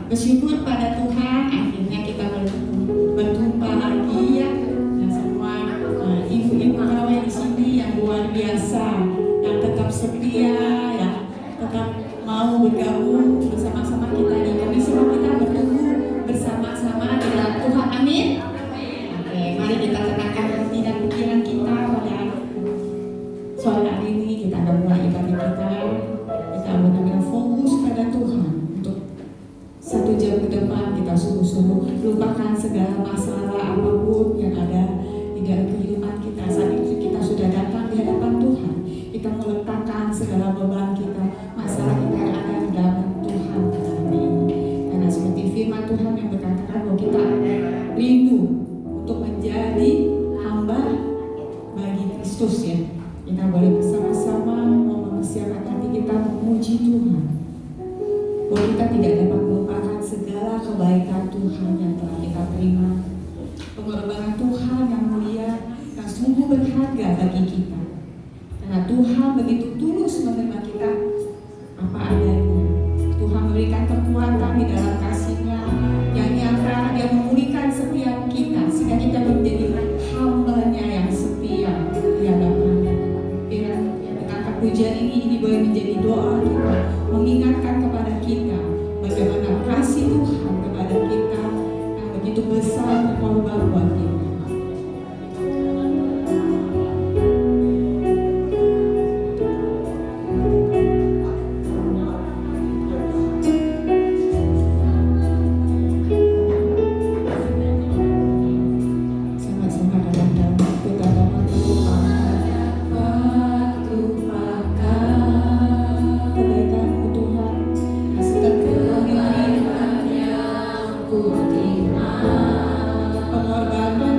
bersyukur pada Tuhan akhirnya kita berjumpa lagi ya. Dan semua ibu-ibu pegawai di sini yang luar biasa, yang tetap setia, ya, tetap mau bergabung bersama-sama kita di komisi kita bertumbuh bersama-sama di dalam Tuhan. Amin. Oke, mari kita tenangkan hati dan pikiran kita pada sore hari ini. Kita akan mulai ibadah kita. Kita benar-benar fokus pada Tuhan untuk 1 jam ke depan. Kita sungguh-sungguh lupakan segala masalah apapun yang ada di dalam kehidupan kita. Saat itu kita sudah datang di hadapan Tuhan. Kita meletakkan segala beban kita, masalah kita yang ada di dalam Tuhan hari ini. Karena seperti firman Tuhan yang berkatakan bahwa kita rindu untuk menjadi hamba bagi Kristus ya. Kita boleh bersama-sama mempersiapkan hati kita memuji Tuhan. Bahwa kita tidak dapat melupakan segala kebaikan Tuhan yang telah kita terima. Pengorbanan Tuhan yang mulia, yang sungguh berharga bagi kita. Karena Tuhan begitu tulus menerima kita apa adanya. Tuhan memberikan kekuatan di dalam kasih-Nya yang nyata. Dia memulihkan setiap kita sehingga kita menjadi hamba-Nya yang setia di hadapan-Nya. Dengan pujian ini boleh menjadi doa kita, mengingatkan kepada kita bagaimana kasih Tuhan kepada kita yang begitu besar berkorban buat kita. Pengorbanan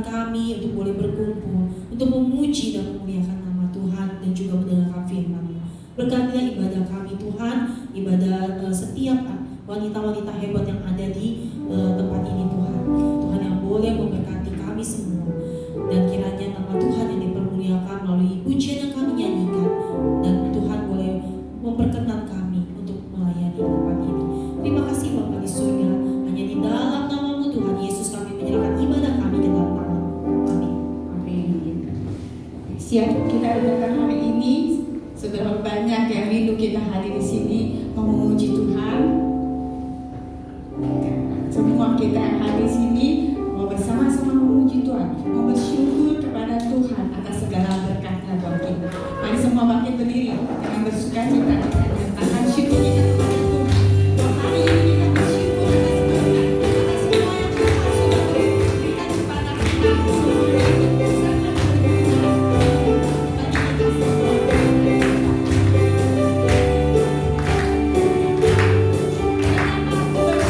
menyertakan kami untuk boleh berkumpul, untuk memuji dan memuliakan nama Tuhan dan juga mendengarkan firman-Mu. Berkatilah ibadah kami Tuhan, ibadah setiap wanita-wanita hebat yang ada di tempat ini Tuhan. Tuhan yang boleh memberkati kami semua, dan kiranya nama Tuhan yang dipermuliakan melalui pujian yang kami nyanyikan, dan Tuhan boleh memperkenan kami untuk melayani tempat ini. Terima kasih Bapa di surga, hanya di dalam nama-Mu Tuhan Yesus kami menyerahkan ibadah kami ke dalam tangan. Amin. Amin. Siap kita dengarkan hari ini. Seberapa banyak yang rindu kita hadir di sini mau memuji Tuhan. Semua kita yang hadir di sini mau bersama-sama memuji Tuhan, mau bersyukur kepada Tuhan atas segala berkat-Nya buat kita. Mari semua bangkit berdiri dengan bersukacita kita menyatakan syukur kita kepada Tuhan. Bahwa hari ini kita bersyukur atas berkat, atas semua yang Tuhan sudah berikan kepada kita. Semua yang sangat berguna bagi kita semua. Kenapa aku bersyukur?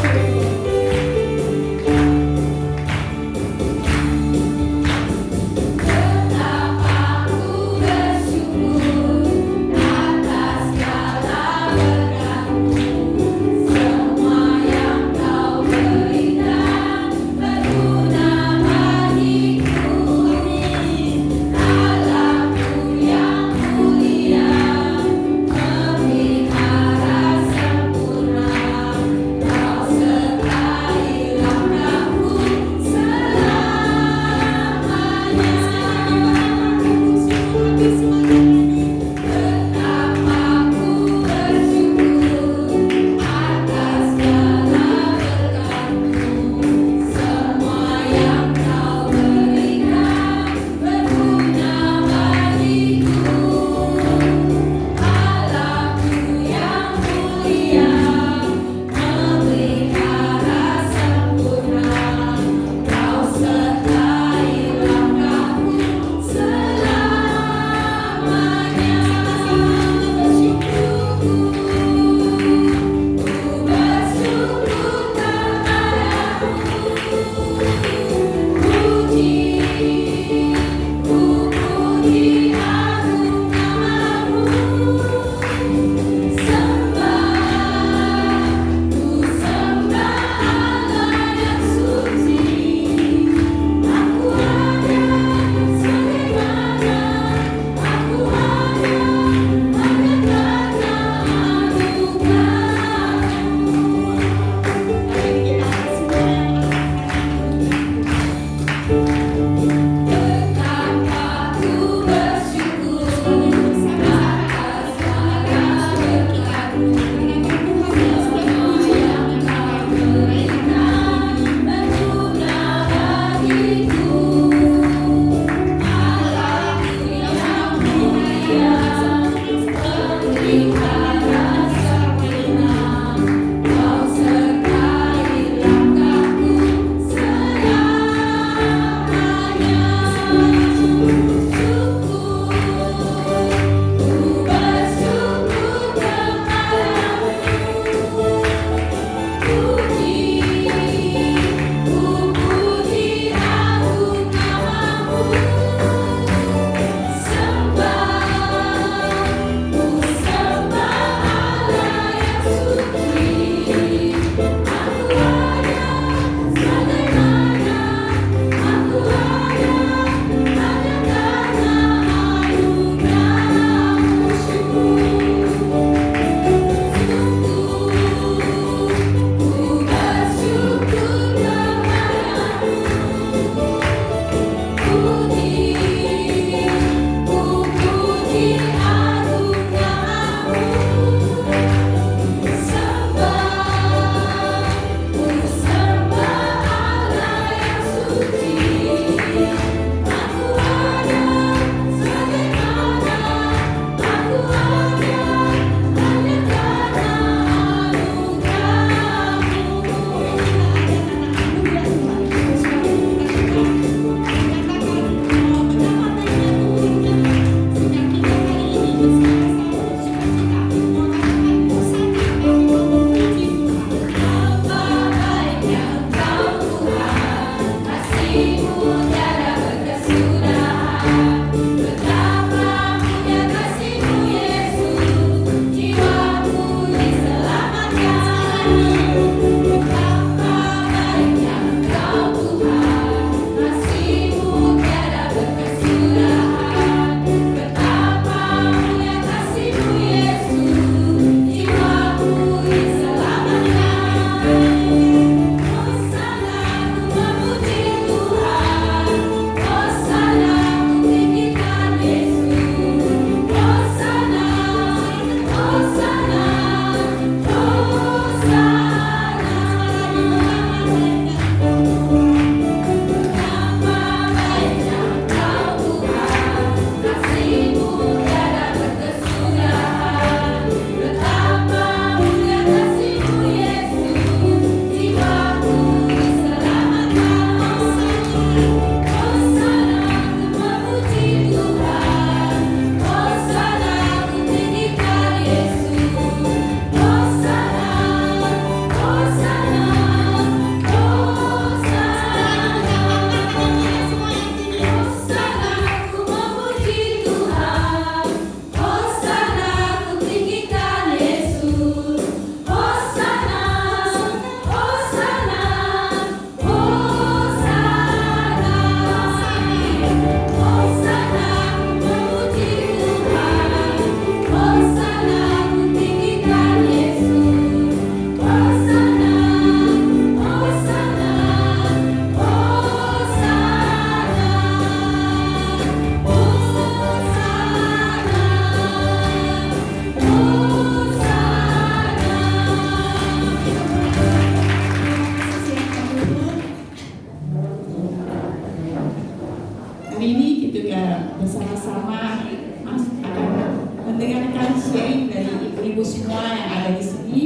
bersama-sama akan mendengarkan sharing dari ibu-ibu semua yang ada di sini.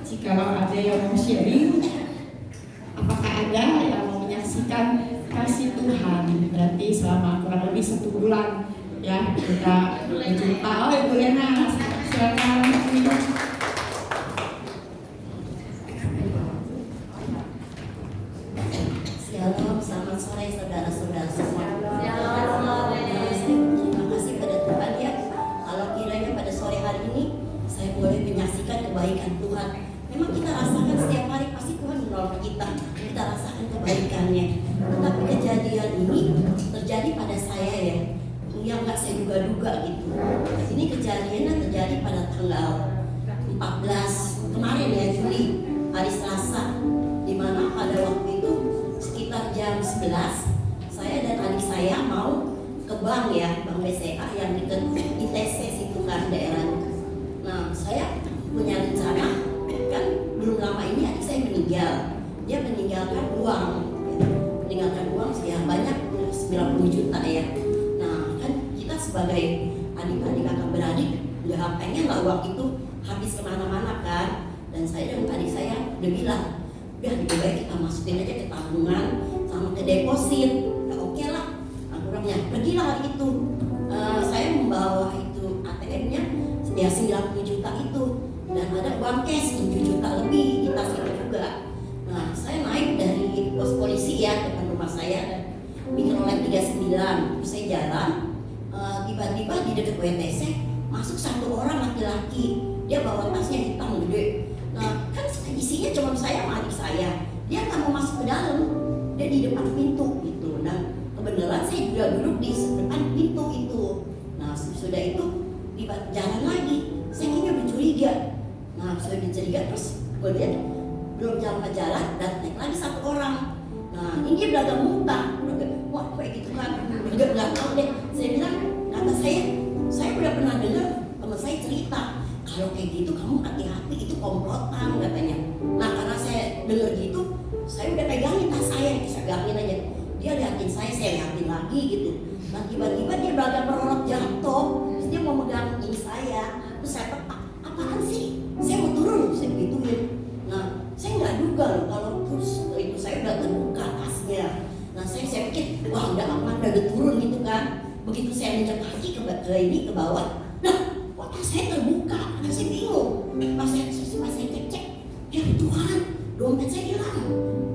Jikalau ada yang mau sharing, apakah ada yang mau menyaksikan kasih Tuhan? Berarti selama kurang lebih 1 bulan ya kita berjumpa. Oh Ibu Lena, silakan. Shalom, selamat sore saudara-saudara semua. Terima kasih pada Tuhan ya. Kalau kiranya pada sore hari ini saya boleh menyaksikan kebaikan Tuhan. Memang kita rasakan setiap hari pasti Tuhan menolong kita. Kita rasakan kebaikannya. Tetapi kejadian ini terjadi pada saya ya, yang nggak saya duga-duga gitu. Ini kejadiannya terjadi pada tanggal 14 kemarin ya, Juli, hari Selasa, di mana pada waktu itu sekitar jam 11 saya dan adik saya mau ke bank ya, Bank BCA yang dekat ITC situ kan daerahnya. Nah saya punya rencana, kan belum lama ini adik saya meninggal. Dia meninggalkan uang ya banyak 90 juta ya. Nah kan kita sebagai adik-adik kakak beradik nggak pengen lah uang itu habis kemana-mana kan. Dan saya dan adik saya udah bilang, udah lebih baik kita masukin aja ke tabungan sama ke deposit. Nah, oke lah, akhirnya pergilah hari itu. Saya membawa itu ATM-nya ya 90 juta itu, dan ada uang cash 7 juta lebih di tas itu juga. Nah saya naik dari pos polisi ya depan rumah saya, Mikrolet 39. Terus saya jalan, tiba-tiba di dekat WTC masuk 1 orang laki-laki. Dia bawa tasnya hitam gede. Nah kan isinya cuma saya sama adik saya. Dia nggak mau masuk ke dalam, dia di depan pintu gitu. Dan kebetulan saya juga duduk di depan pintu itu. Nah sudah itu jalan lagi, saya kayaknya bercuriga. Nah sudah bercuriga, terus gue lihat belum jalan dan naik lagi 1 orang. Nah ini dia belagang muntah, wah kayak gitu kan, nggak tahu deh. Saya bilang, kata saya udah pernah dengar teman saya cerita, kalau kayak gitu kamu hati-hati, itu komplotan katanya. Nah karena saya dengar gitu, saya udah pegangin tas saya pegangin aja. Dia liatin saya liatin lagi gitu. Nah tiba-tiba dia belagang merorot jatuh, terus dia mau megang ini saya. Terus saya apaan sih? Saya mau turun, saya gituin. Nah saya nggak duga loh kalau terus itu saya udah terbuka tasnya. Nah saya pikir wah udah aman, udah turun gitu kan. Begitu saya menjak kaki ke bawah, nah kok tas saya terbuka? Nah saya bingung. Pas saya cek, ya Tuhan, dompet saya hilang.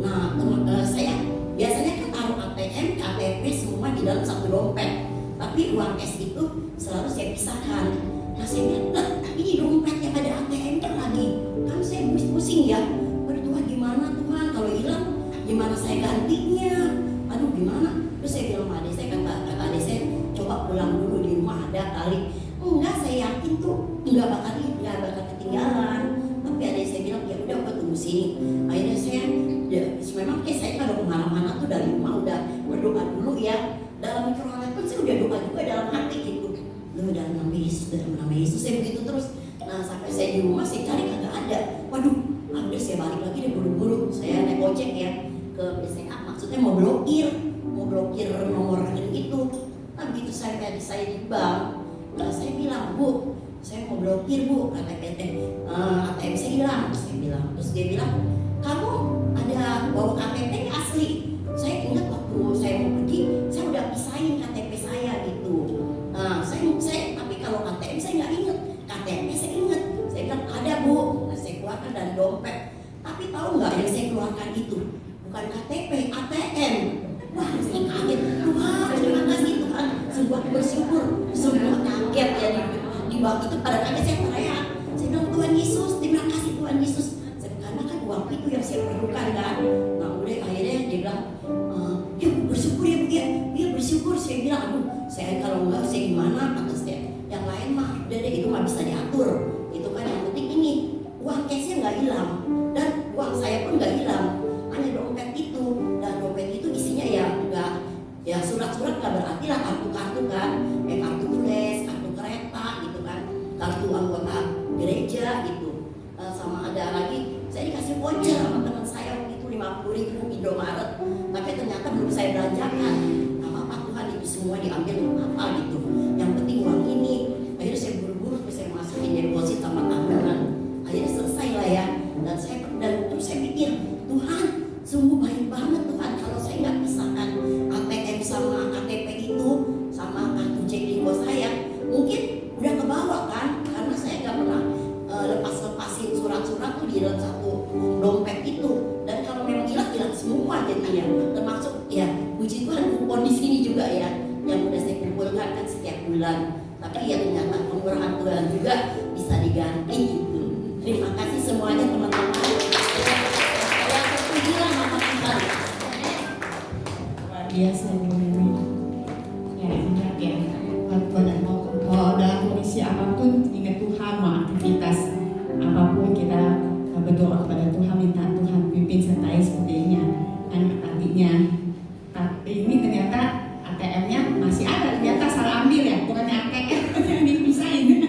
Nah saya biasanya kan taruh ATM, KTP semua di dalam 1 dompet. Tapi uang cash itu selalu saya pisahkan. Nah saya bilang, ini dompet yang ada ATM kan lagi. Kan saya pusing ya. Aduh Tuhan, gimana Tuhan kalau hilang? Gimana saya gantinya? Aduh gimana? Terus saya bilang sama adik saya, kata adik saya, coba pulang dulu, di rumah ada kali. Enggak, saya yakin tuh nggak bakal ketinggalan. Tapi adik saya bilang, ya udah aku tunggu sini. Akhirnya saya memang saya kalau kemana-mana tuh dari rumah udah berdoa dulu ya. Dalam mikrolet pun saya udah doa juga dalam hati gitu. Dalam nama Yesus, saya begitu terus. Nah sampai saya di rumah saya cari kagak ada. Waduh, udah saya balik lagi deh buru-buru. Saya naik ojek ya ke BCA, maksudnya mau blokir nomor rekening itu. Nah begitu saya di bank, saya bilang, Bu, saya mau blokir Bu, ATM saya hilang. Saya bilang, terus dia bilang, kamu ada bawa KTP asli? Saya ingat waktu saya mau pergi, saya udah pisahin KTP saya gitu. Nah saya tapi kalau ATM saya nggak inget, KTP saya inget. Saya bilang ada Bu, nah, saya keluarkan dari dompet. Tapi tahu nggak yang saya keluarkan itu bukan KTP, ATM. Wah saya kaget, Tuhan terima kasih Tuhan. Semua bersyukur, semua kaget ya di bawah itu pada kaget. Saya teriak, saya bilang Tuhan Yesus, terima kasih Tuhan Yesus. Karena kan uang itu yang saya perlukan kan. Nah udah akhirnya dia bilang, ya bersyukur ya Bu ya, iya bersyukur. Saya bilang, aduh saya kalau enggak saya gimana atas yang lain mah udah deh, itu mah bisa diatur. Itu kan yang penting ini uang cashnya nggak hilang dan uang saya pun nggak hilang, hanya dompet itu. Dan dompet itu isinya ya enggak, ya surat-surat nggak berarti lah, kartu-kartu kan, kartu tulis, kartu kereta gitu kan, kartu anggota gereja gitu. Sama ada lagi saya dikasih voucher sama teman saya waktu itu 50.000 Indomaret, tapi ternyata belum saya belanjakan. Nah apa Tuhan itu semua diambil apa bulan. Tapi ya ternyata pemurahan Tuhan juga bisa diganti gitu. Terima kasih semuanya teman-teman. Ya terpujilah nama Tuhan. Luar biasa Bu Mimi. Ya ingat ya, kalau dalam kondisi apapun ingat Tuhan, mau aktivitas apapun kita berdoa kepada Tuhan, minta Tuhan pimpin sertai sepertinya. Dan artinya ini ternyata ATM-nya masih ada, ternyata salah ambil ya, bukannya ATM yang dipisahin.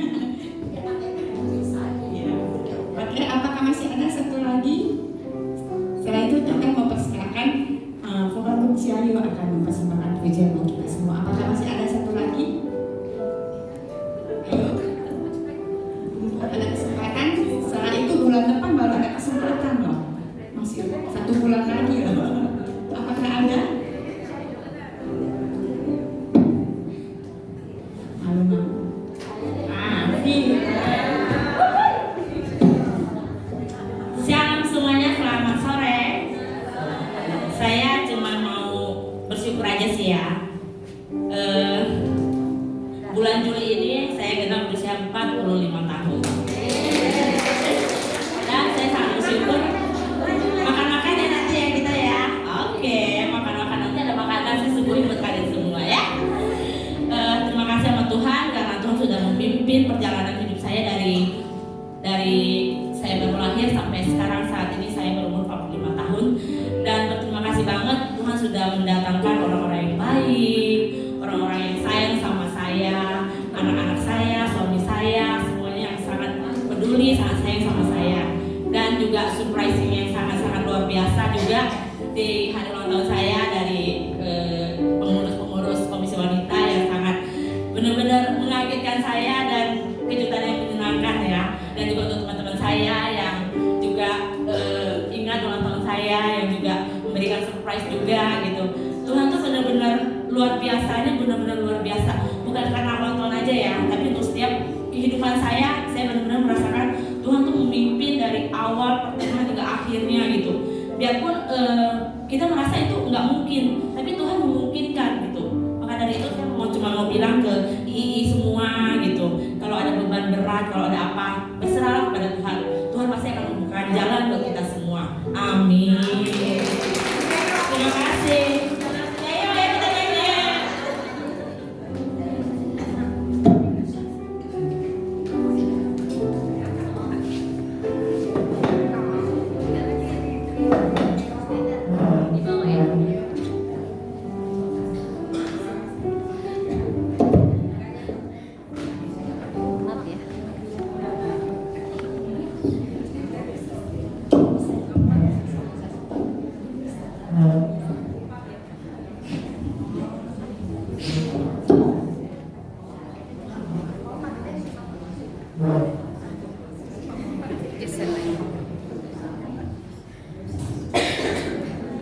Oke, apakah masih ada satu lagi? Setelah itu kita mempersilakan Forum Ciayo akan mempersembahkan pujian buat kita semua. Apakah masih ada satu lagi? Ayo, ada kesempatan. Setelah itu bulan depan baru ada kesempatan loh. Masih 1 bulan lagi loh. Apakah ada? Malu-malu. Shalom semuanya, selamat sore. Saya cuma mau bersyukur aja sih ya. Bulan Juli ini saya genap berusia 45 tahun. Dan saya sangat bersyukur. Makan-makan ya nanti ya kita ya. Oke, makan-makan nanti ada makanan saya suguhin buat kalian semua ya. Terima kasih sama Tuhan karena Tuhan sudah memimpin perjalanan hidup saya dari saya baru lahir sampai sekarang. Saat ini saya berumur 45 tahun dan berterima kasih banget Tuhan sudah mendatangkan orang-orang yang baik, orang-orang yang sayang sama saya, anak-anak saya, suami saya, semuanya yang sangat peduli, sangat sayang sama saya. Dan juga surprising yang sangat-sangat luar biasa juga di hari ulang tahun saya dari pengurus-pengurus Komisi Wanita yang sangat benar-benar mengagetkan saya dan kejutan yang menyenangkan ya. Dan juga untuk teman-teman saya yang juga ingat ulang tahun saya, yang juga memberikan surprise juga gitu. Tuhan tuh benar-benar luar biasanya, benar-benar luar biasa. Bukan karena ulang tahun aja ya, tapi untuk setiap kehidupan saya benar-benar merasakan Tuhan tuh memimpin dari awal pertengahan hingga akhirnya gitu. Biarpun kita merasa itu nggak mungkin, tapi Tuhan memungkinkan gitu. Maka dari itu saya cuma mau bilang ke II semua gitu, kalau ada beban berat, kalau ada apa, berserahlah kepada Tuhan. Tuhan pasti akan membukakan jalan buat kita semua. Amin. Terima kasih. Ayo kita nyanyi.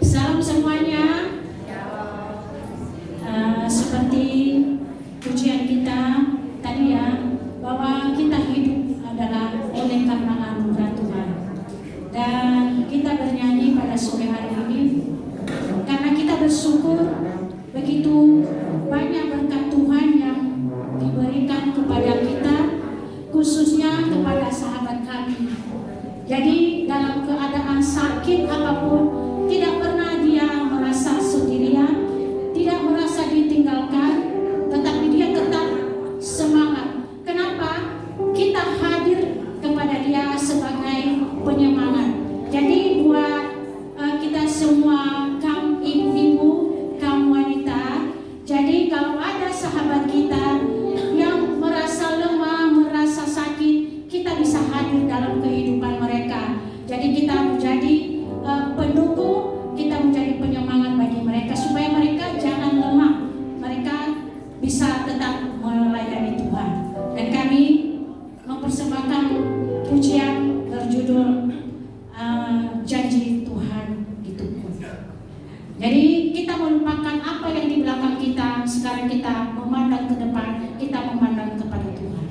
Salam semuanya. Seperti pujian kita tadi ya, bahwa kita hidup adalah oleh karena anugerah Tuhan. Dan kita bernyanyi pada sore hari ini karena kita bersyukur begitu banyak berkat Tuhan yang diberikan kepada kita, khususnya kepada sahabat kami. Jadi dalam keadaan sakit apapun, tidak pernah dia merasa sendirian, tidak merasa ditinggalkan, tetapi dia tetap semangat. Kenapa? Kita hadir kepada dia sebagai penyemangat. Jadi buat kita semua, kaum ibu-ibu, kaum wanita, jadi kalau ada sahabat kita yang merasa lemah, merasa sakit, kita bisa hadir dalam kehidupan mereka. Jadi kita menjadi pendukung, kita menjadi penyemangat bagi mereka supaya mereka jangan lemah, mereka bisa tetap melayani Tuhan. Dan kami mempersembahkan pujian berjudul Janji Tuhan itu. Jadi kita melupakan apa yang di belakang kita, sekarang kita memandang ke depan, kita memandang kepada Tuhan.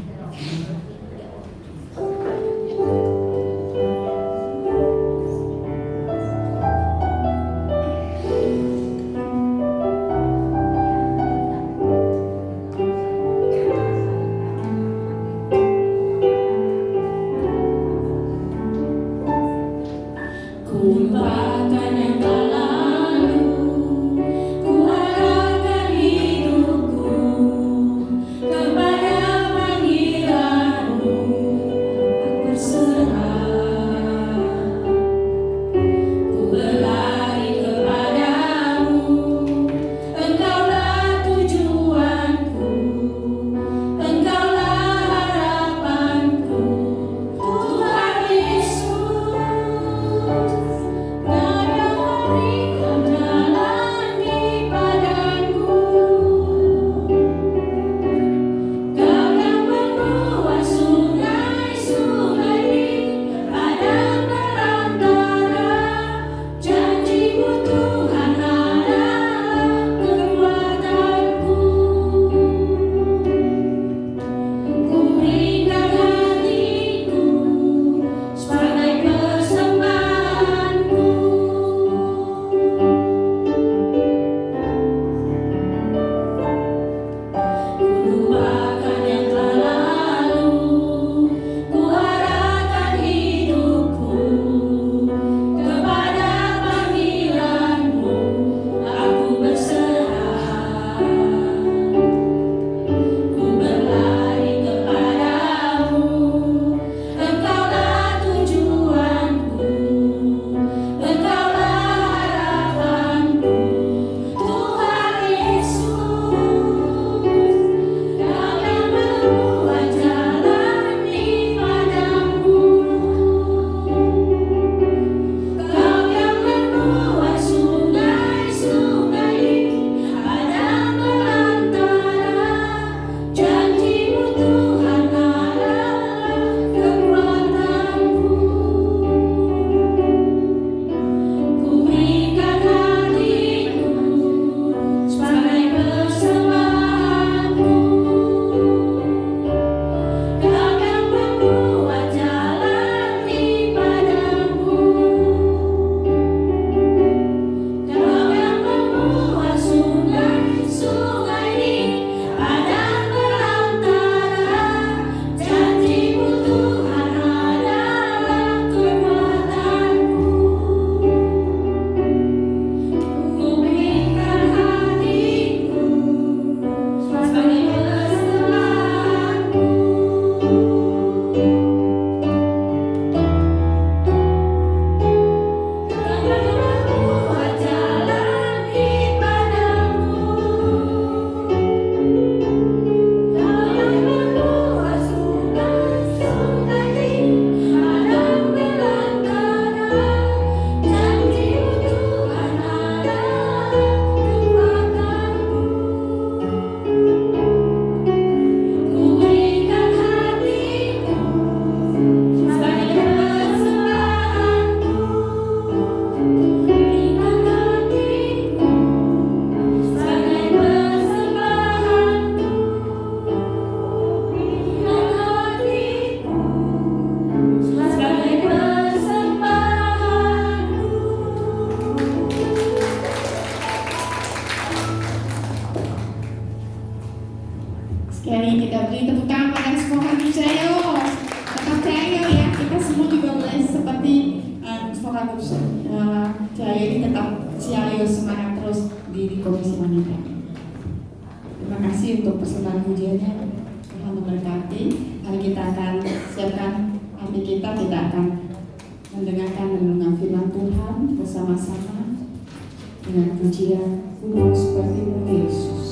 Sekali kita beri tepuk tangan pada semua kami Cayo. Tetap Cayo ya, kita semua juga boleh seperti semua kami Cayo ini tetap Cayo semangat terus di Komisi Wanita. Terima kasih untuk persembahan pujiannya. Tuhan memberkati. Mari kita akan siapkan hati kita akan mendengarkan renungan firman Tuhan bersama-sama dengan pujian Ku Seperti-Mu Yesus.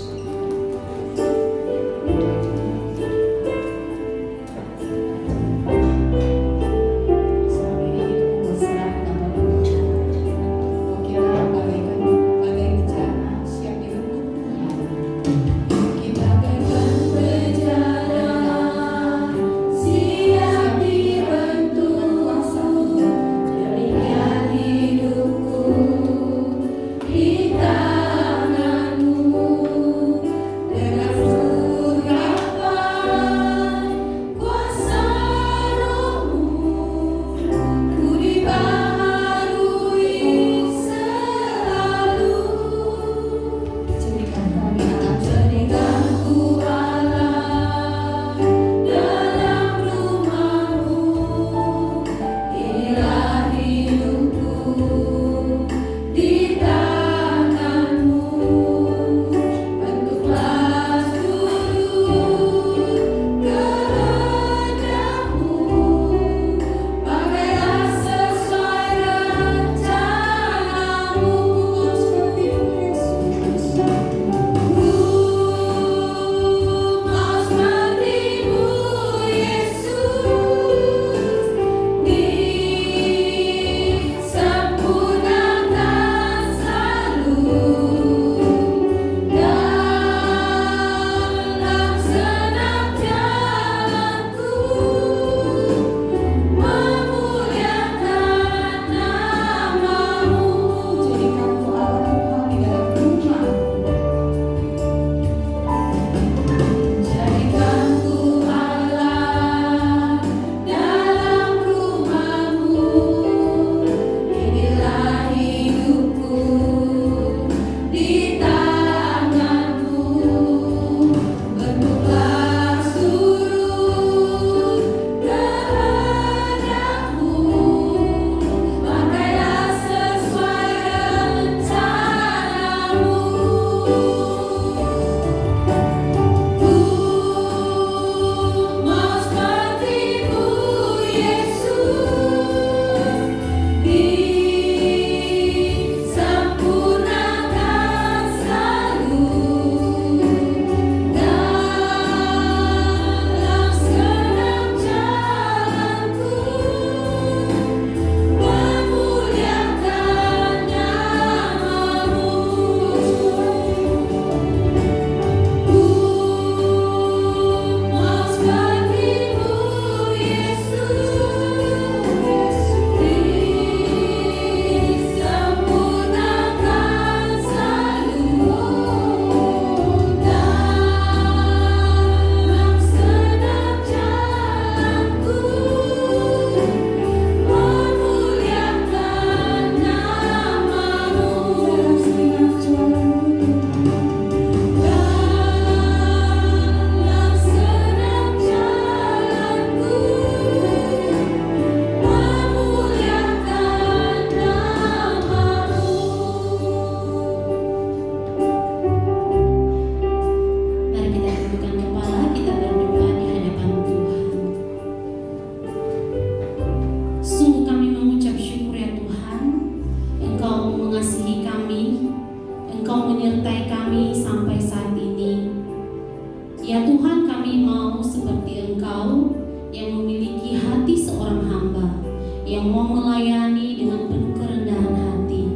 Ya Tuhan, kami mau seperti Engkau yang memiliki hati seorang hamba, yang mau melayani dengan penuh kerendahan hati.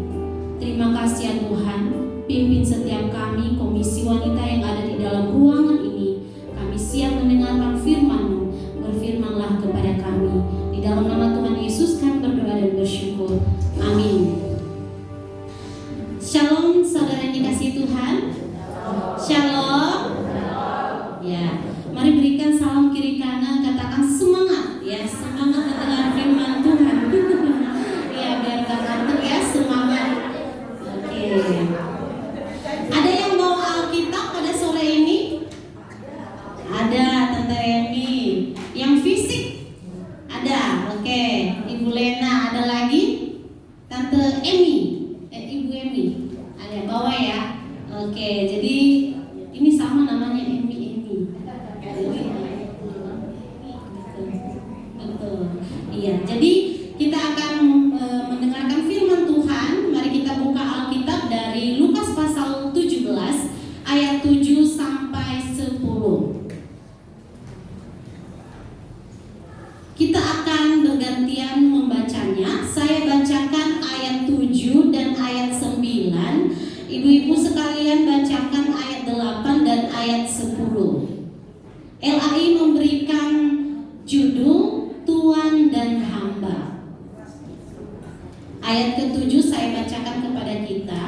Terima kasih ya Tuhan, pimpin setiap kami komisi wanita yang ada di dalam ruangan ini. Kami siap mendengarkan firman-Mu, berfirmanlah kepada kami. Di dalam nama Tuhan Yesus kami berdoa dan bersyukur. Amin. Shalom saudara yang dikasihi Tuhan. Shalom. Ya, mari berikan salam kiri kanan, katakan semangat ya, semangat mendengar firman Tuhan. Ya, biar gak ngantuk ya, semangat. Oke. Ada yang bawa Alkitab pada sore ini? Tante Reni. Yang fisik ada, oke. Ibu Lena, ada lagi? Tante Emi, Ibu Emi, ada bawah ya. Oke, jadi ini sama namanya Emi. Betul. Iya, jadi kita akan mendengarkan firman Tuhan. Mari kita buka Alkitab dari Lukas pasal 17 ayat 7 sampai 10. Kita akan bergantian membacanya. Saya bacakan ayat 7 dan ayat 9. Ibu-ibu sekalian bacakan ayat 8 dan ayat 10. LAI memberikan judul Tuan dan Hamba. Ayat ke-7 saya bacakan kepada kita.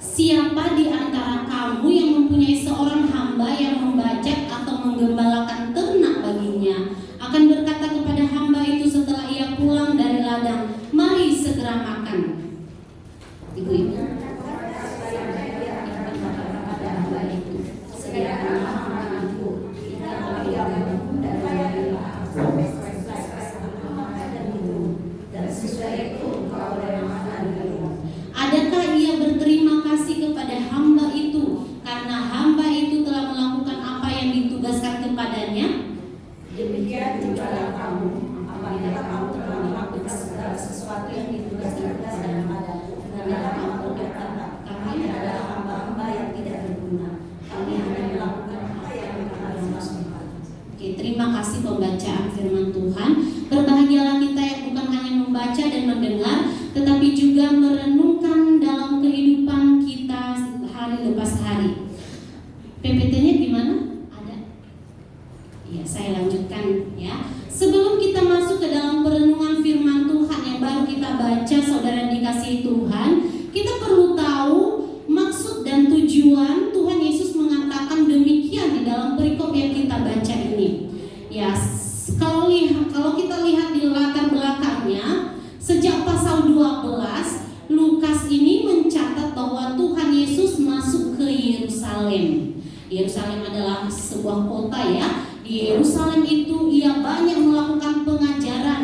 Siapa di antara kamu yang mempunyai seorang hamba yang membajak atau menggembalakan ternak baginya, akan berkata kepada hamba itu setelah ia pulang dari ladang, mari segera makan. Ibu-ibu, adakah ia berterima kasih kepada hamba itu karena hamba itu telah melakukan apa yang ditugaskan kepadanya? Demikian juga kamu, apabila kamu telah melakukan segala sesuatu yang ditugaskan kepadamu, hendaklah kamu berkata, kami adalah hamba-hamba yang tidak berguna. Kami hanya melakukan apa yang kami maksudkan. Oke, terima kasih pembacaan firman Tuhan. Berbahagialah kita yang bukan hanya membaca dan mendengar, tetapi juga merenungkan dalam kehidupan kita hari lepas hari. PPT-nya gimana? Ada? Ya, saya lanjutkan ya. Sebelum kita masuk ke dalam perenungan firman Tuhan yang baru kita baca, saudara dikasihi Tuhan, kita perlu tahu maksud dan tujuan Tuhan Yesus mengatakan demikian di dalam perikop yang kita baca ini. Ya, kalau kita lihat di latar belakangnya, sejak pasal 12, Lukas ini mencatat bahwa Tuhan Yesus masuk ke Yerusalem. Yerusalem adalah sebuah kota ya. Di Yerusalem itu ia banyak melakukan pengajaran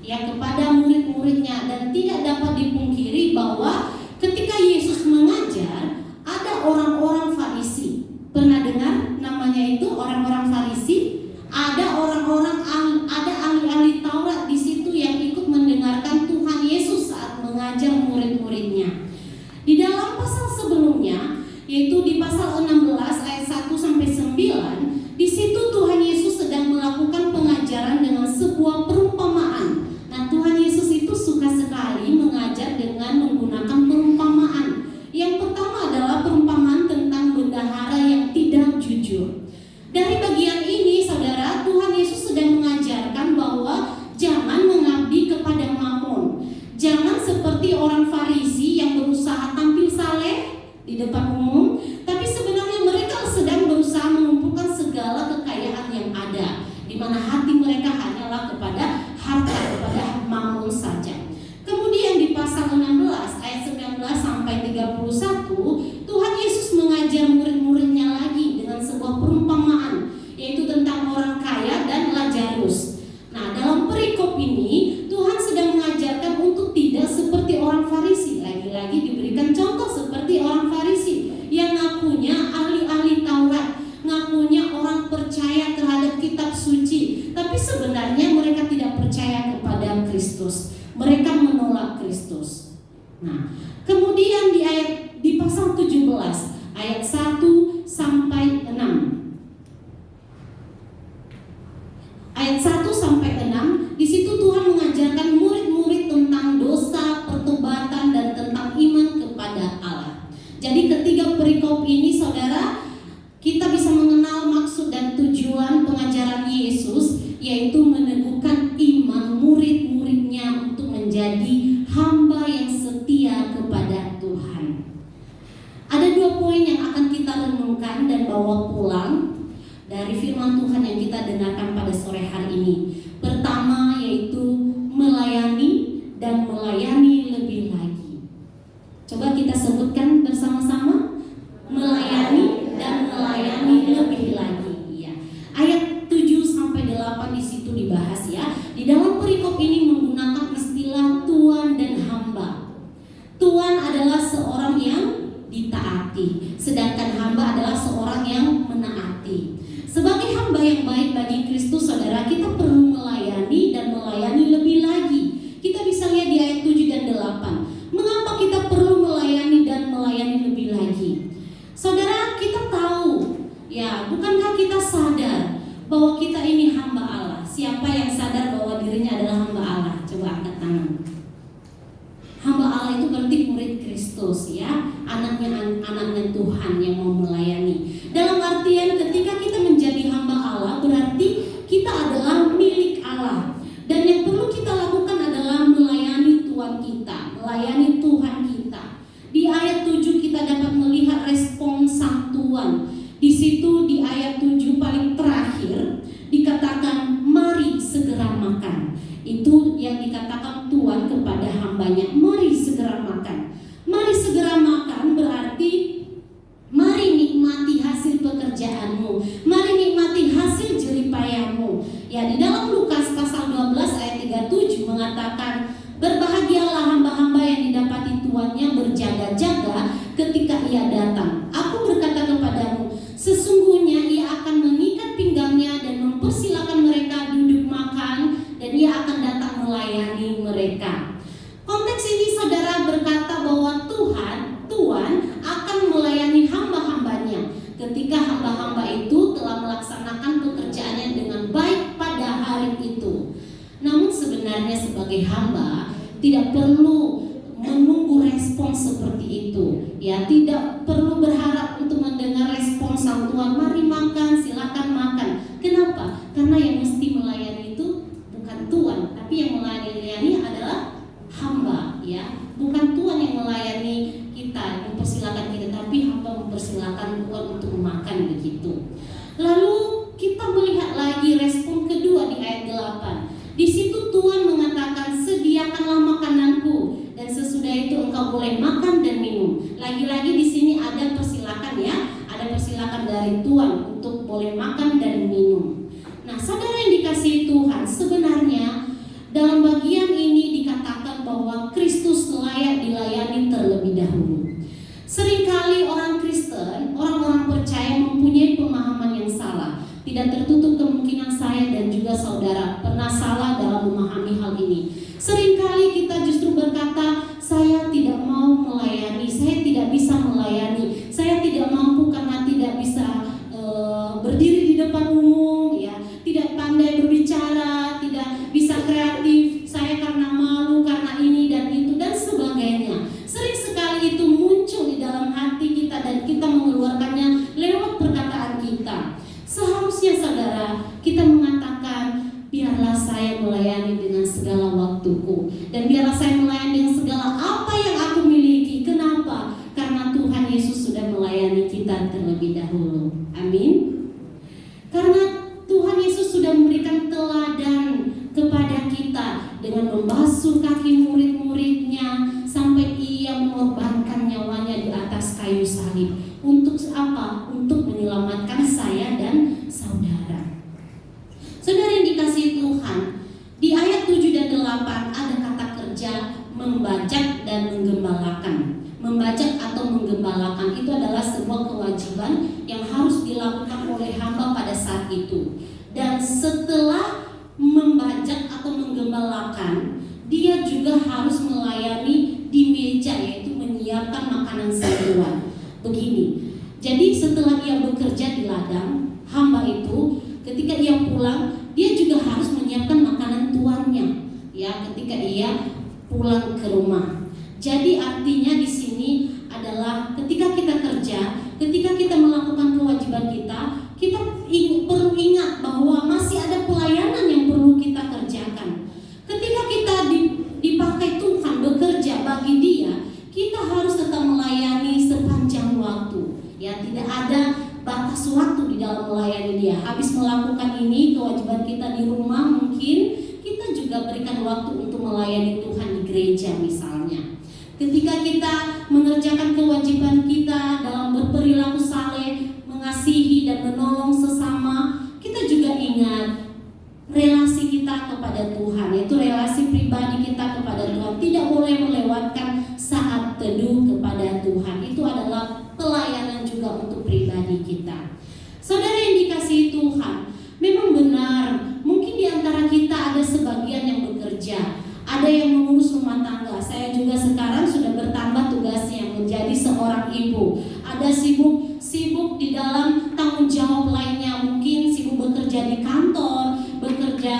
ya kepada murid-muridnya, dan tidak dapat dipungkiri bahwa ketika Yesus mengajar ada orang-orang Farisi. Pernah dengar namanya itu orang-orang Farisi? Ada ahli-ahli Taurat di situ yang ikut mendengarkan Tuhan Yesus saat mengajar murid-muridnya. Di dalam pasal sebelumnya, yaitu di pasal 16 ayat 1 sampai 9, di situ Tuhan Yesus sedang melakukan pengajaran dengan sebuah perumpamaan. Nah, Tuhan Yesus itu suka sekali mengajar dengan menggunakan perumpamaan. Yang pertama adalah perumpamaan tentang bendahara yang tidak jujur. Dari bagian ini, saudara, Tuhan Yesus sedang mengajarkan bahwa jangan mengabdi kepada mamon. Jangan seperti orang Farisi yang berusaha tampil saleh di depan umum, tapi sebenarnya mereka sedang berusaha mengumpulkan segala kekayaan yang ada, di mana hati mereka hanyalah kepada harta, kepada mamon saja. Kemudian di pasal 16 ayat 19 sampai 31, Tuhan Yesus mengajar murid-muridnya lagi dengan sebuah perumpamaan, yaitu tentang orang kaya dan Lazarus. Nah, dalam perikop ini Tuhan sedang mengajarkan untuk tidak seperti orang Farisi. Lagi-lagi diberikan contoh seperti orang Farisi yang ngakunya ahli-ahli Taurat, ngakunya orang percaya terhadap kitab suci, tapi sebenarnya mereka tidak percaya kepada Kristus. Mereka menolak Kristus. Nah, kemudian di pasal 17 ayat 1 sampai 6. Ayat 1 sampai 6, di situ Tuhan mengajarkan murid-murid tentang dosa, pertobatan, dan tentang iman kepada Allah. Jadi ketiga perikop ini, saudara, kita bisa mengenal maksud dan tujuan pengajaran Yesus, yaitu meneguhkan iman murid-muridnya untuk menjadi hamba yang setia kepada Tuhan. Ada 2 poin yang akan kita renungkan dan bawa pulang dari firman Tuhan yang kita dengarkan pada sore hari ini. Pertama yaitu melayani dan melayani lebih lagi. Coba kita sebutkan bersama-sama, melayani dan melayani lebih lagi. Ya. Ayat 7 situ dibahas ya. Di dalam perikop ini menggunakan istilah tuan dan hamba. Tuan adalah seorang yang ditaati, sedangkan hamba adalah seorang yang menaati. Sebagai hamba yang baik bagi Kristus, saudara, kita perlu melayani dan melayani lebih lagi. Kita bisa lihat di ayat 7 dan 8. Mengapa kita perlu melayani dan melayani lebih lagi? Saudara, kita tahu, ya, bukankah kita sadar bahwa kita ini hamba Allah? Siapa yang sadar bahwa dirinya adalah hamba Allah? Coba angkat tangan. Hamba Allah itu berarti murid Kristus, ya, anaknya Tuhan yang mau melayani. Dalam artian ketika kita menjadi hamba Allah, berarti kita adalah milik Allah. Dan yang perlu kita lakukan adalah melayani Tuhan kita, melayani Tuhan kita. Di ayat 7 kita dapat melihat respon sang Tuhan. Di situ di ayat 7 paling terakhir dikatakan, mari segera makan. Itu yang dikatakan Tuhan kepada hambanya, mari segera makan. Mari segera makan berarti mari nikmati hasil pekerjaanmu, mari nikmati hasil jeripayahmu. Ya, di dalam Lukas pasal 12 ayat 37 mengatakan, berbahagialah hamba-hamba yang didapati tuannya berjaga-jaga ketika ia datang. Aku berkata kepadamu, sesungguhnya ia akan mengikat pinggangnya dan mempersilakan mereka duduk makan, dan ia akan datang melayani mereka. Konteks ini saudara berkata bahwa Tuhan akan melayani hamba-hambanya ketika hamba-hamba itu telah melaksanakan pekerjaannya dengan baik pada hari itu. Namun sebenarnya sebagai hamba tidak perlu menunggu respon seperti itu, ya, tidak perlu berharap untuk mendengar respon sang Tuhan, mari makan, silakan makan. Kenapa? Karena yang mesti melayani itu bukan Tuhan, tapi yang melayani adalah hamba, ya. Bukan Tuhan yang melayani kita, mempersilakan kita, tapi hamba mempersilakan Tuhan untuk makan, begitu. Lalu kita melihat lagi respon kedua di ayat 8. Di situ Tuhan mengatakan, sediakanlah makananku, dan sesudah itu engkau boleh makan dan minum. Lagi-lagi di sini ada persilakan, ya, ada persilakan dari Tuhan untuk boleh makan dan minum. Nah, saudara yang dikasihi Tuhan, sebenarnya dalam bagian ini dikatakan bahwa Kristus layak dilayani terlebih dahulu. Seringkali orang Kristen, orang-orang percaya mempunyai pemahaman yang salah. Tidak tertutup kemungkinan saya dan juga saudara pernah salah dalam memahami hal ini. Seringkali kita justru berkata, saya tidak mau melayani, saya tidak bisa melayani, saya tidak mampu karena tidak bisa berdiri di depan umum, ya, tidak pandai berbicara, tidak bisa kreatif, saya karena malu, karena ini dan itu dan sebagainya. Sering sekali itu muncul di dalam hati kita dan kita mengeluarkannya lewat perkataan kita. Seharusnya saudara, kita mengatakan, biarlah saya melayani dengan segala waktuku, dan biarlah saya melayani dengan segala apa yang aku miliki. Kenapa? Karena Tuhan Yesus sudah melayani kita terlebih dahulu. Amin. Karena Tuhan Yesus sudah memberikan teladan kepada kita dengan membasuh kaki murid-muridnya sampai ia mengorbankan nyawanya di atas kayu salib. Untuk apa? Untuk menyelamatkan saya dan saudara. Saudara yang dikasihi Tuhan, di ayat 7 dan 8 ada kata kerja membajak dan menggembalakan. Membajak atau menggembalakan itu adalah sebuah kewajiban yang harus dilakukan oleh hamba pada saat itu. Dan setelah membajak atau menggembalakan, dia juga harus melayani di meja, yaitu menyiapkan makanan sang Tuhan. Begini, jadi setelah dia bekerja di ladang, hamba itu ketika ia pulang, dia juga harus menyiapkan makanan tuannya, ya, ketika ia pulang ke rumah. Jadi artinya di sini adalah ketika kita kerja, ketika kita melakukan kewajiban kita perlu ingat bahwa masih ada pelayanan yang perlu kita kerjakan. Ketika kita dipakai Tuhan bekerja bagi Dia, kita harus tetap melayani sepanjang waktu. Ya, tidak ada batas waktu di dalam melayani Dia. Habis melakukan ini kewajiban kita di rumah, mungkin kita juga berikan waktu untuk melayani Tuhan di gereja misalnya. Ketika kita mengerjakan kewajiban kita dalam berperilaku saleh, mengasihi dan menolong sesama, kita juga ingat relasi kepada Tuhan, yaitu relasi pribadi kita kepada Tuhan. Tidak boleh melewatkan saat teduh kepada Tuhan. Itu adalah pelayanan juga untuk pribadi kita. Saudara yang dikasihi Tuhan, memang benar, mungkin di antara kita ada sebagian yang bekerja, ada yang mengurus rumah tangga. Saya juga sekarang sudah bertambah tugasnya menjadi seorang ibu. Ada sibuk di dalam tanggung jawab lainnya, mungkin sibuk bekerja di kantor, bekerja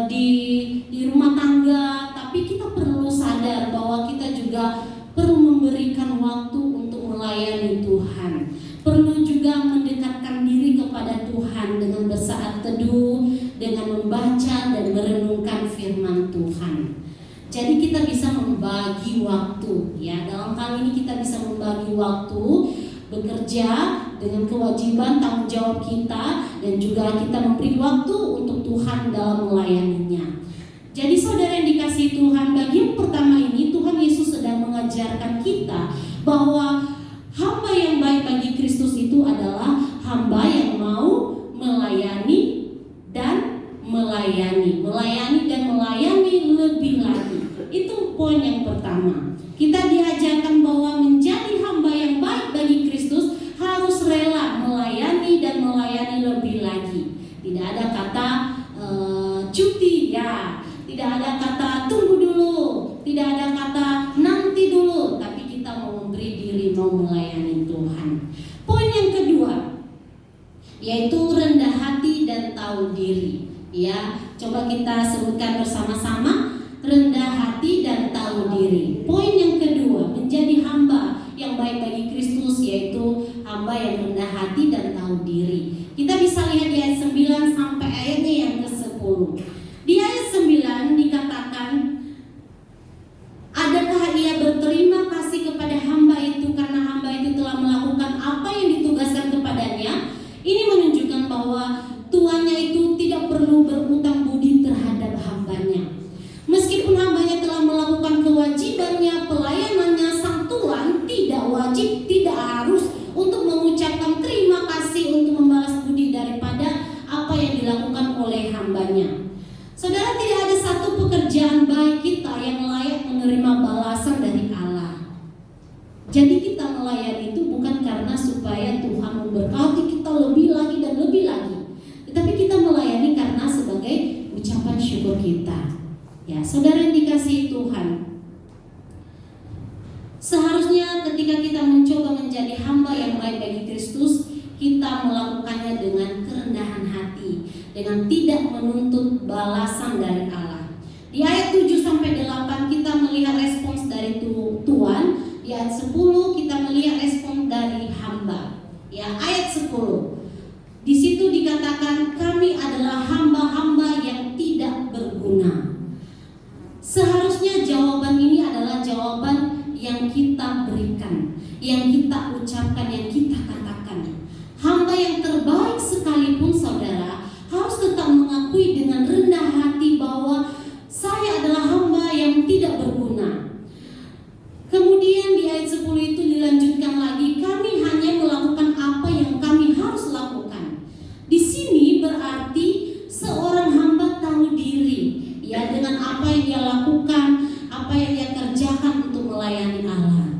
di rumah tangga. Tapi kita perlu sadar bahwa kita juga perlu memberikan waktu untuk melayani Tuhan. Perlu juga mendekatkan diri kepada Tuhan dengan bersaat teduh, dengan membaca dan merenungkan firman Tuhan. Jadi kita bisa membagi waktu, ya. Dalam hal ini kita bisa membagi waktu bekerja dengan kewajiban tanggung jawab kita, dan juga kita memberi waktu untuk Tuhan dalam melayaninya. Jadi saudara yang dikasihi Tuhan, bagian pertama ini Tuhan Yesus sedang mengajarkan kita bahwa hamba yang baik bagi Kristus itu adalah hamba yang mau melayani dan melayani lebih lagi. Itu poin yang pertama. Kita diajarkan bahwa menjadi hamba yang baik bagi Kristus harus rela melayani dan melayani lebih lagi. Tidak ada kata cuti, ya. Tidak ada kata tunggu dulu, tidak ada kata nanti dulu, tapi kita mau memberi diri, mau melayani Tuhan. Poin yang kedua, yaitu rendah hati dan tahu diri. Ya, coba kita sebutkan bersama-sama, rendah hati dan tahu diri. Poin yang kedua, menjadi hamba yang baik bagi Kristus, yaitu hamba yang rendah hati dan tahu diri. Kita bisa lihat di ayat 9 sampai ayatnya yang ke-10. Di ayat 9 dikatakan, adakah ia berterima kasih kepada hamba itu karena hamba itu telah melakukan apa yang ditugaskan kepadanya? Ini menunjukkan bahwa tuannya itu tidak perlu berutang budi terhadap hambanya. Meskipun hambanya telah melakukan kewajibannya, pelayanannya, sang tuan tidak wajib, tidak harus untuk mengucapkan terima kasih untuk membalas budi daripada apa yang dilakukan oleh hambanya. Saudara, tidak ada satu pekerjaan baik kita yang layak menerima balasan dari Allah. Jadi kita melayani itu bukan karena supaya Tuhan memberkati kita lebih lagi dan lebih lagi, tetapi kita melayani karena sebagai ucapan syukur kita. Ya, saudara yang dikasihi Tuhan, seharusnya ketika kita mencoba menjadi hamba yang baik bagi Kristus, kita melakukannya dengan kerendahan hati, dengan tidak menuntut balasan dari Allah. Di ayat 7-8 kita melihat respons dari Tuhan. Di ayat 10 kita melihat respons dari hamba. Ya, ayat 10. Di situ dikatakan, kami adalah hamba-hamba yang tidak berguna. Seharusnya jawaban ini adalah jawaban yang kita berikan, yang kita ucapkan, yang kita katakan. Hamba yang terbaik sekalipun saudara harus tetap mengakui dengan rendah hati bahwa saya adalah hamba yang tidak berguna. Kemudian di ayat 10 itu dilanjutkan lagi, kami hanya melakukan apa yang kami harus lakukan. Di sini berarti seorang hamba tahu diri, ya, dengan apa yang dia lakukan, apa yang dia kerjakan untuk melayani Allah.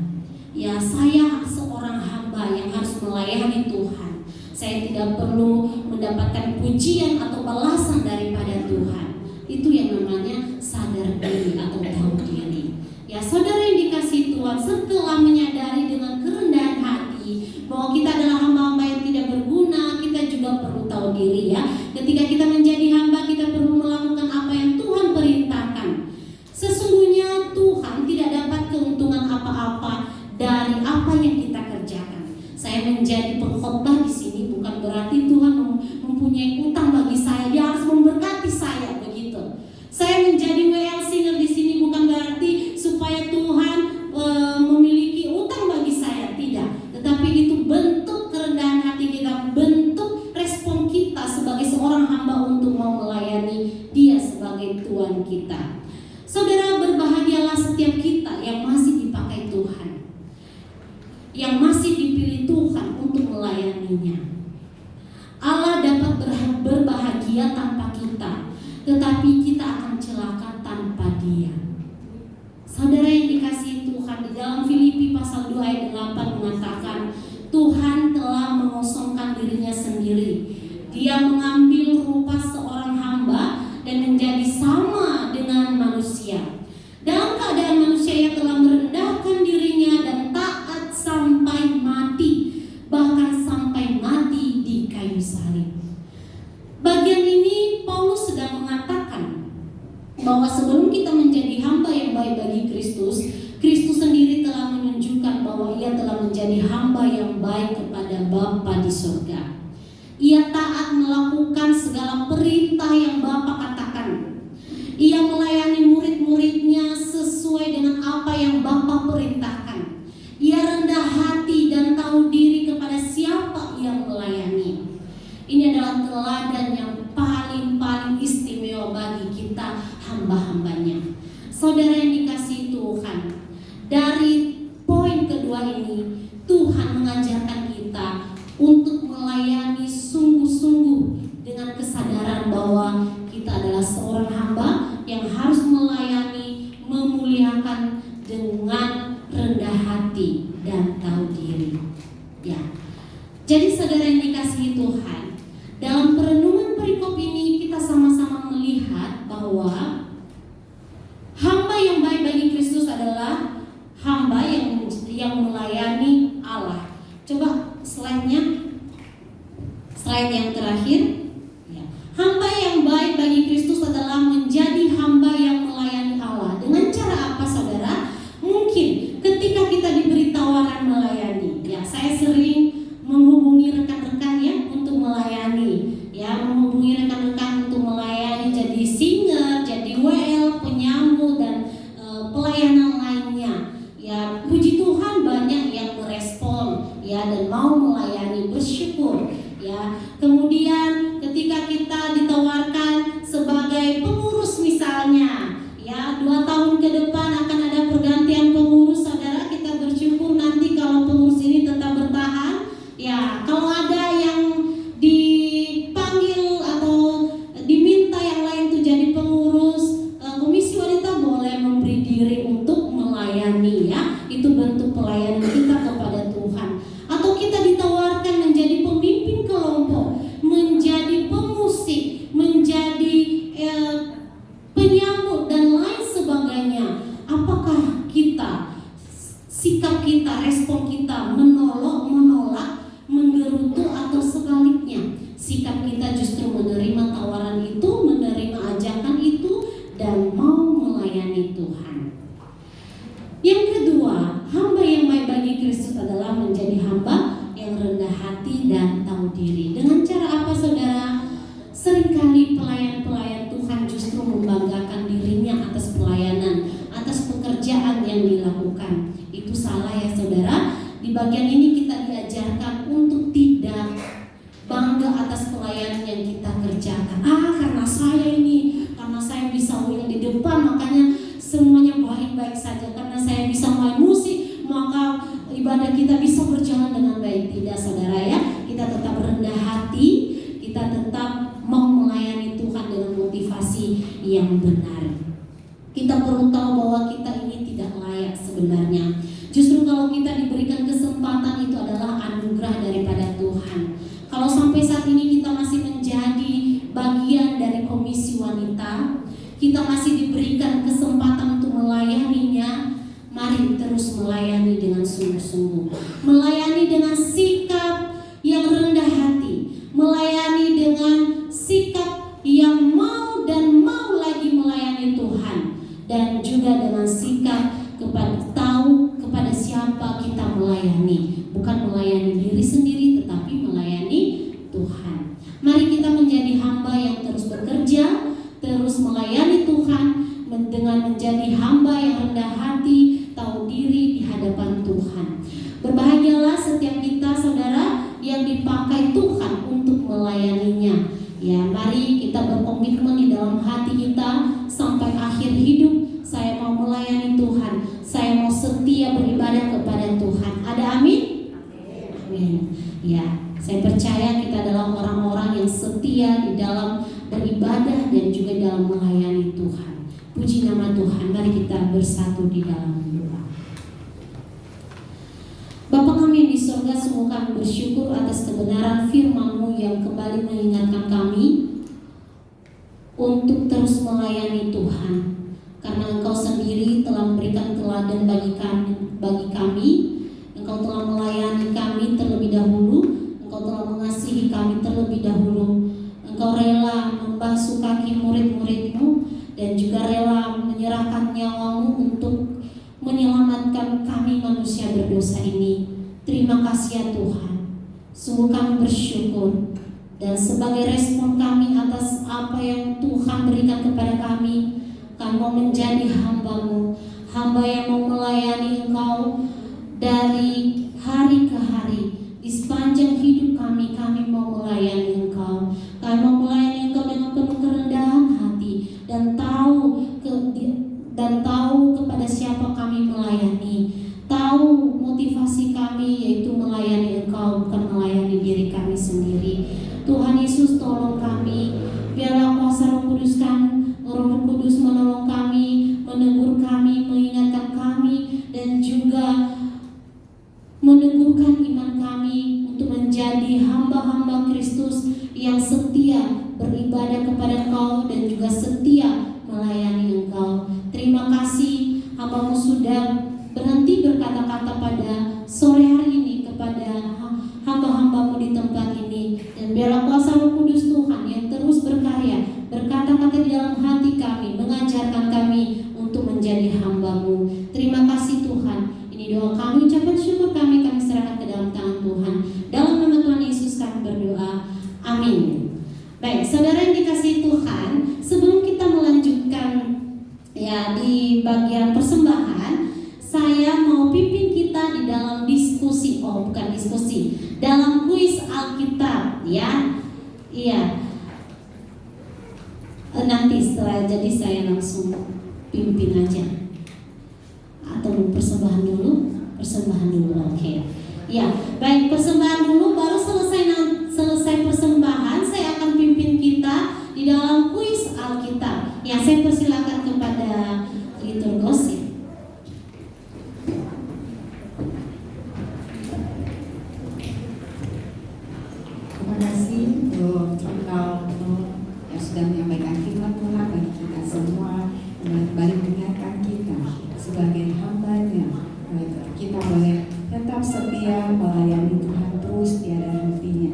Ya, saya seorang hamba yang harus melayani Tuhan. Saya tidak perlu mendapatkan pujian atau balasan daripada Tuhan. Itu yang namanya sadar diri atau tahu diri. Ya, saudara yang dikasihi Tuhan, setelah menyadari dengan kerendahan hati bahwa kita adalah hamba-hamba yang tidak berguna, kita juga perlu tahu diri, ya. Ketika kita menjadi hamba, kita perlu melakukan apa yang Tuhan perintahkan. Sesungguhnya Tuhan tidak dapat keuntungan apa-apa dari apa yang kita kerjakan. Saya menjadi pengkhotbah di sini bukan berarti Tuhan mempunyai utang bagi saya, Dia harus memberkati saya, begitu. Saya menjadi WL singer di sini bukan berarti supaya Tuhan memiliki utang bagi saya, tidak. Tetapi itu bentuk kerendahan hati kita, bentuk respon kita sebagai seorang hamba untuk mau melayani Dia sebagai Tuhan kita. Saudara, berbahagialah setiap kita yang masih dipakai Tuhan, yang masih dipilih Tuhan untuk melayaninya. Allah dapat berbahagia tanpa kita, tetapi kita bahagia. Saudara yang dikasihi Tuhan, di dalam Filipi pasal 2 ayat 8 mengatakan, Tuhan telah mengosongkan dirinya sendiri. Dia mengambil rupa seorang hamba dan menjadi sama dengan manusia. Dalam keadaan manusia, ia telah merendahkan dirinya dan taat sampai mati, bahkan sampai mati di kayu salib. Bagian ini Paulus sedang mengatakan bahwa sebelum kita menjadi hamba yang baik bagi Kristus, Kristus sendiri telah menunjukkan bahwa ia telah menjadi hamba yang baik kepada Bapa di surga. Ia taat melakukan segala perintah yang Bapa katakan. Ia melayani murid-muridnya sesuai dengan apa yang Bapa perintahkan. Ia rendah hati dan tahu diri kepada siapa ia melayani. Ini adalah teladan yang paling istimewa bagi kita hamba-hambanya. Saudara yang dikasihi Tuhan, dari poin kedua ini Tuhan mengajarkan kita untuk melayani sungguh-sungguh dengan kesadaran bahwa kita adalah seorang hamba yang harus melayani, memuliakan dengan rendah hati dan tahu diri. Ya. Jadi saudara yang dikasihi Tuhan, dalam perenungan perikop ini kita sama-sama melihat bahwa hamba yang baik bagi Kristus adalah hamba yang melayani Allah. Coba slide-nya, slide yang terakhir. Ya. Hamba yang baik bagi Kristus adalah menjadi hamba yang melayani Allah. Dengan cara apa, saudara? Mungkin ketika kita diberi tawaran melayani, ya, saya sering menghubungi rekan-rekan ya untuk melayani, ya, menghubungi rekan-rekan untuk melayani jadi singer, jadi WL, penyamu dan pelayanan lainnya. Ya, puji Tuhan banyak yang merespon ya dan mau melayani, bersyukur ya. Kemudian ketika kita ditawarkan sebagai pengurus misalnya, ya 2 tahun ke depan akan ada pergantian pengurus, saudara, kita bersyukur nanti kalau pengurus ini tetap bertahan. Ya, kalau ada yang dipanggil atau diminta yang lain untuk jadi pengurus komisi wanita, boleh memberi diri untuk melayani ya. Itu bentuk pelayanan kita kepada Tuhan. Atau kita ditawarkan menjadi pemimpin kelompok, menjadi pemusik, menjadi penyambut dan lain sebagainya. Apakah kita, sikap kita, respon kita menolak, menggerutu, atau sebaliknya? Sikap kita justru menerima tawaran itu, menerima ajakan itu, dan mau melayani Tuhan. Yang kedua, hamba yang baik bagi Kristus adalah menjadi hamba yang rendah hati dan tahu diri. Dengan cara apa, saudara? Seringkali pelayan-pelayan Tuhan justru membanggakan dirinya atas pelayanan, atas pekerjaan yang dilakukan. Itu salah ya, saudara. Di bagian ini kita diajarkan untuk tidak bangga atas pelayanan yang kita kerjakan. Karena saya bisa will di depan, makanya semuanya baik-baik saja. Karena saya bisa main musik, maka ibadah kita bisa berjalan dengan baik. Tidak, saudara ya. Kita tetap rendah hati, kita tetap mau melayani Tuhan dengan motivasi yang benar. Kita perlu tahu bahwa kita ini tidak layak sebenarnya. Justru kalau kita diberikan kesempatan, itu adalah anugerah daripada Tuhan. Kalau sampai saat ini kita masih menjadi bagian dari komisi wanita, kita masih diberikan kesempatan untuk melayaninya, mari terus melayani dengan sungguh-sungguh. Melayani dengan sikap yang rendah hati, melayani dengan sikap yang mau dan mau lagi melayani Tuhan, dan juga dengan sikap tahu kepada siapa kita melayani, bukan melayani diri sendiri tetapi melayani Tuhan. Mari kita menjadi hamba yang terus bekerja, terus melayani Tuhan dengan menjadi hamba yang rendah hati, tahu diri di hadapan Tuhan. Berbahagialah setiap kita, saudara, yang dipakai Tuhan untuk melayaninya. Ya, mari kita berkomitmen di dalam hati kita sampai akhir hidup. Saya mau melayani Tuhan, saya mau setia beribadah kepada Tuhan. Ada amin? Amin. Ya, saya percaya kita adalah orang-orang yang setia di dalam beribadah dan juga dalam melayani Tuhan. Puji nama Tuhan, mari kita bersatu di dalam doa. Bapa kami yang di surga, sungguh kami bersyukur atas kebenaran firman-Mu yang kembali mengingatkan kami untuk terus melayani Tuhan. Karena Engkau sendiri telah memberikan teladan bagi kami. Engkau telah melayani kami terlebih dahulu. Engkau telah mengasihi kami terlebih dahulu. Engkau rela membasuh kaki murid-murid-Mu dan juga rela menyerahkan nyawa-Mu untuk menyelamatkan kami manusia berdosa ini. Terima kasih ya Tuhan. Sungguh kami bersyukur. Dan sebagai respon kami atas apa yang Tuhan berikan kepada kami mau menjadi hamba-Mu, hamba yang mau melayani Engkau dari hari ke hari. Di sepanjang hidup kami mau melayani Engkau. Kami mau melayani Engkau dengan penuh kerendahan hati dan tahu kepada siapa kami melayani. Tahu motivasi kami yaitu melayani Engkau, bukan melayani diri kami sendiri. Tuhan Yesus, tolong kami. Biarlah kuasa Roh Kudus menolong kami, menegur kami, mengingatkan kami, dan juga meneguhkan iman kami untuk menjadi hamba-hamba Kristus yang setia beribadah kepada Engkau dan juga setia melayani Engkau. Terima kasih hamba-Mu sudah berhenti berkata-kata pada sore hari ini kepada hamba-hamba-Mu di tempat ini. Dan biarlah kuasa Roh Kudus Tuhan yang terus berkarya, berkata-kata di dalam hati kami, mengajarkan kami untuk menjadi hamba-Mu. Terima kasih Tuhan. Ini doa kami, ucapan syukur kami serahkan ke dalam tangan Tuhan. Dalam nama Tuhan Yesus kami berdoa. Amin. Baik, saudara yang dikasihi Tuhan, sebelum kita melanjutkan ya di bagian persembahan, saya mau pimpin kita di dalam dalam kuis Alkitab ya. Iya. Nanti setelah jadi saya langsung pimpin aja. Atau persembahan dulu? Persembahan dulu, oke. Ya, baik, persembahan dulu, baru selesai persembahan saya akan pimpin kita di dalam kuis Alkitab. Ya, saya persilakan kepada liturgos ya. Terima kasih untuk Saudara yang sudah menyampaikan firman Tuhan bagi kita semua dan kembali mengingatkan kita sebagai hamba-Nya. Kita boleh tetap setia melayani Tuhan terus tiada hentinya.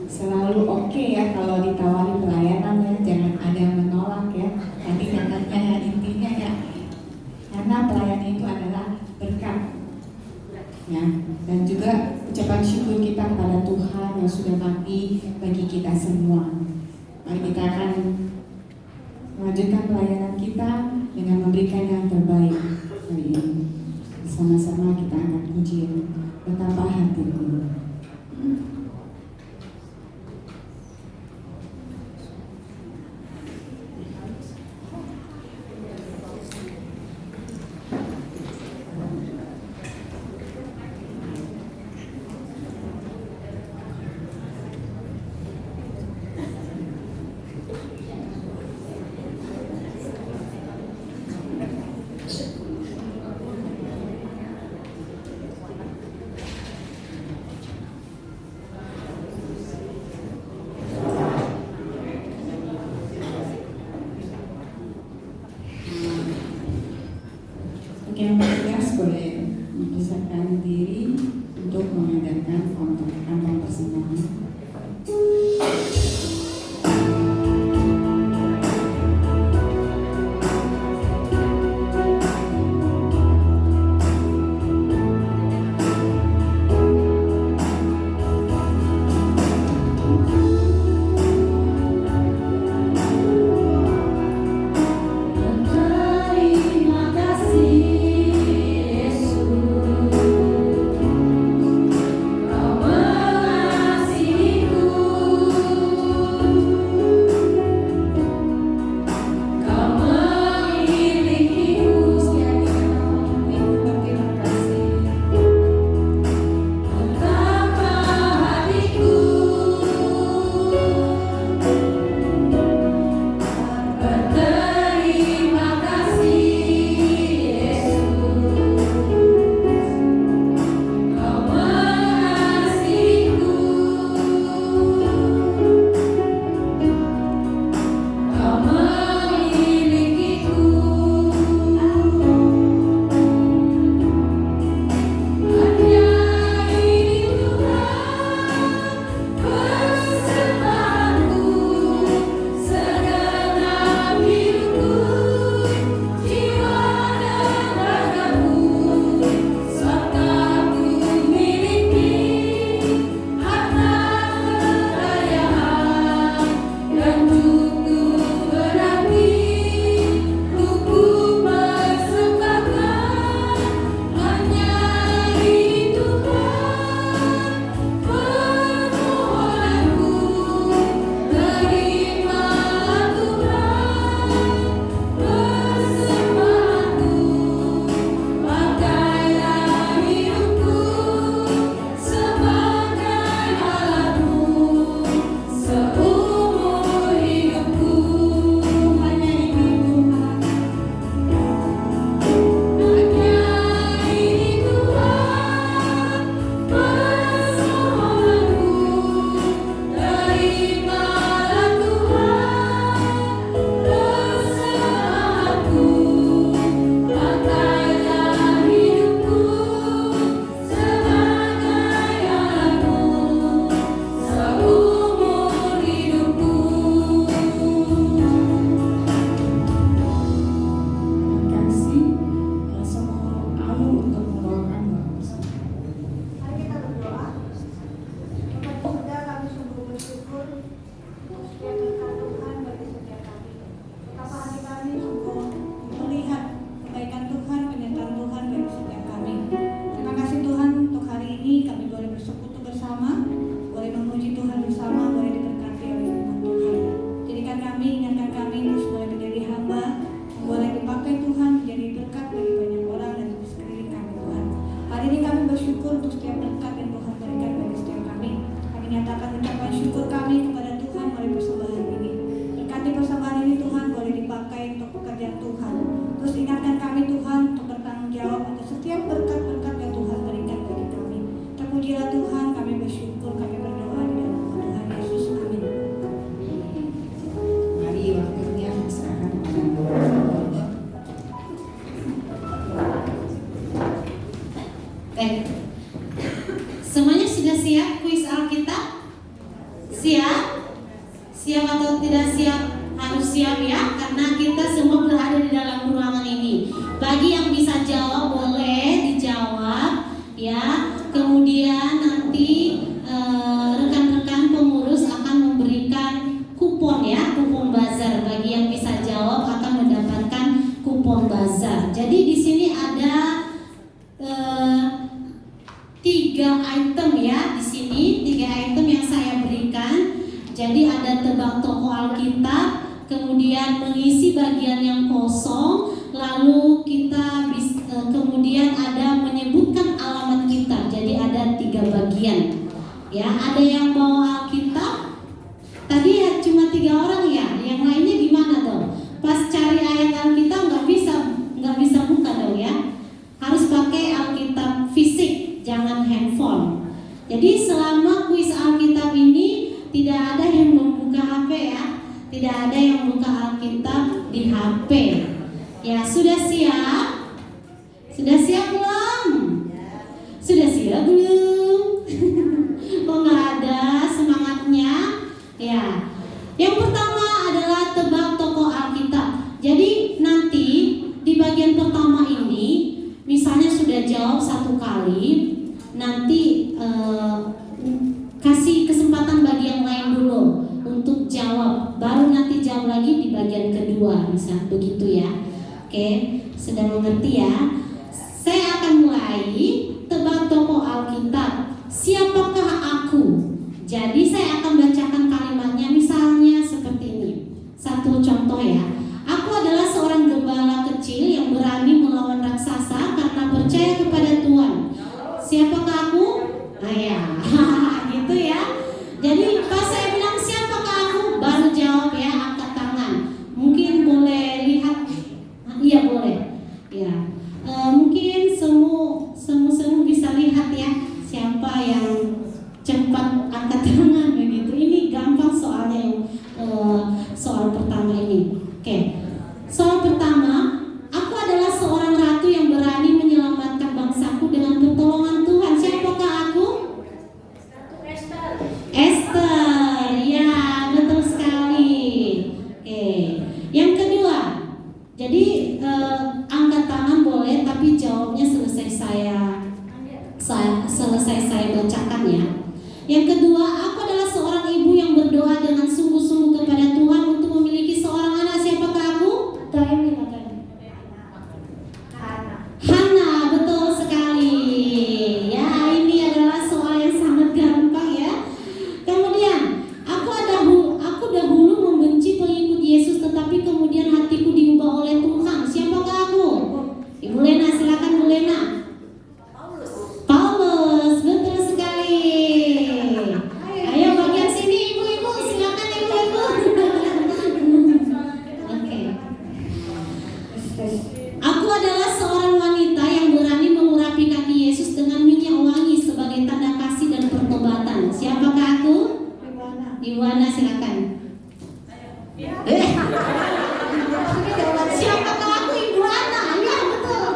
Selalu oke ya kalau ditawari pelayanan ya, jangan ada yang menolak ya. Tadi katanya intinya ya, karena pelayanan itu adalah berkat ya, dan juga ucapan syukur kita kepada Tuhan yang sudah mati bagi kita semua. Mari kita akan melanjutkan pelayanan kita dengan memberikan yang terbaik hari ini. Sama-sama kita angkat pujian betapa hatiku. Yang bertugas boleh mempersiapkan diri untuk mengadakan kantong persembahan. Terima kasih. harus siap ya, karena kita semua berada di dalam ruangan ini. Bagi yang bisa jawab boleh dijawab ya. Kemudian nanti rekan-rekan pengurus akan memberikan kupon ya, kupon bazar. Bagi yang bisa jawab akan mendapatkan kupon bazar. Jadi di sini ada 3 item ya, di sini 3 item yang saya berikan. Jadi ada tebak tokoh Alkitab, kemudian mengisi bagian yang kosong, lalu kita kemudian ada menyebutkan alamat kita. Jadi ada 3 bagian. Ya, ada yang bawa Alkitab. Tadi ya cuma 3 orang ya. Yang lainnya gimana dong? Pas cari ayat Alkitab nggak bisa buka dong ya. Harus pakai Alkitab fisik, jangan handphone. Jadi selama kuis Alkitab ini tidak ada yang membuka HP ya. Tidak ada yang buka Alkitab di HP. Ya, sudah siap? Sudah siap belum? Sudah siap belum? Kok nggak ada semangatnya? Ya. Yang pertama adalah tebak tokoh Alkitab. Jadi nanti di bagian pertama ini, misalnya sudah jawab 1 kali, nanti kasih kesempatan bagi yang lain dulu untuk jawab, baru nanti jawab lagi di bagian kedua, misal begitu ya. Oke, sudah mengerti ya? Saya akan mulai tebak tokoh Alkitab. Siapakah aku? Jadi saya akan bacakan kalimatnya, misalnya seperti ini. Satu contoh ya. Aku adalah seorang gembala kecil yang berani melawan raksasa karena percaya kepada Tuhan. Siapakah aku? Nah ya, gitu ya. Jadi pas saya bilang siapakah aku, baru jawab ya, angkat tangan. Mungkin boleh lihat, iya boleh. Ya, mungkin semu bisa lihat ya siapa yang cepat angkat tangan begitu. Ini gampang soalnya yang soal pertama ini. Oke, soal pertama. Aku adalah seorang ratu yang berani menyelamatkan bangsaku dengan pertolongan Tuhan. Siapakah aku? Esther, ya betul sekali. Oke, yang kedua. Jadi angkat tangan boleh, tapi jawabnya selesai saya bacakan ya. Yang kedua, aku adalah seorang ibu yang berdoa dengan sungguh-sungguh kepada Tuhan untuk memiliki seorang anak. Siapakah aku? Hana, betul sekali. Ya, ini adalah soal yang sangat gampang ya. Kemudian, aku dahulu membenci pengikut Yesus, tetapi kemudian hatiku diubah oleh Tuhan. Siapakah aku? Ibu Lena, silakan Bu Lena. Paulus, betul sekali. Ayo bagian sini ibu-ibu, silakan ibu-ibu. Oke. Aku adalah seorang wanita yang berani mengurapi kaki Yesus dengan minyak wangi sebagai tanda kasih dan pertobatan. Siapakah aku? Ibu Ana, silakan. Siapakah aku? Ibu Ana. Ya, betul.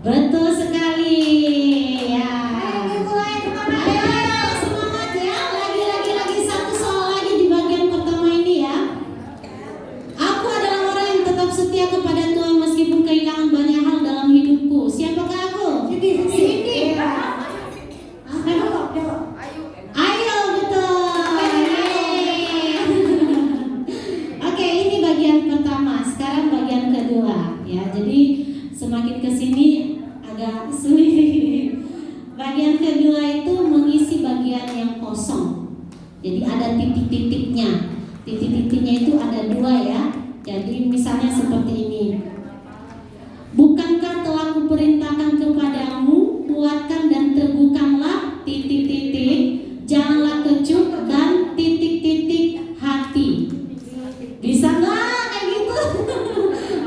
Betul sekali. Ya. Ayo, semangat ya. Lagi satu soal lagi di bagian pertama ini ya. Aku adalah orang yang tetap setia kepada Tuhan meskipun kehilangan banyak hal dalam hidupku. Siapakah aku? Cindy. Ayo, betul. Yeay. Oke, ini bagian pertama. Sekarang bagian kedua ya. Jadi semakin kesini agak sulit. Bagian kedua itu mengisi bagian yang kosong. Jadi ada titik-titiknya. Titik-titiknya itu ada 2 ya. Jadi misalnya seperti ini. Bukankah telah kuperintahkan kepadamu, kuatkan dan teguhkanlah titik-titik, janganlah kecut dan titik-titik hati. Bisa nggak kayak gitu?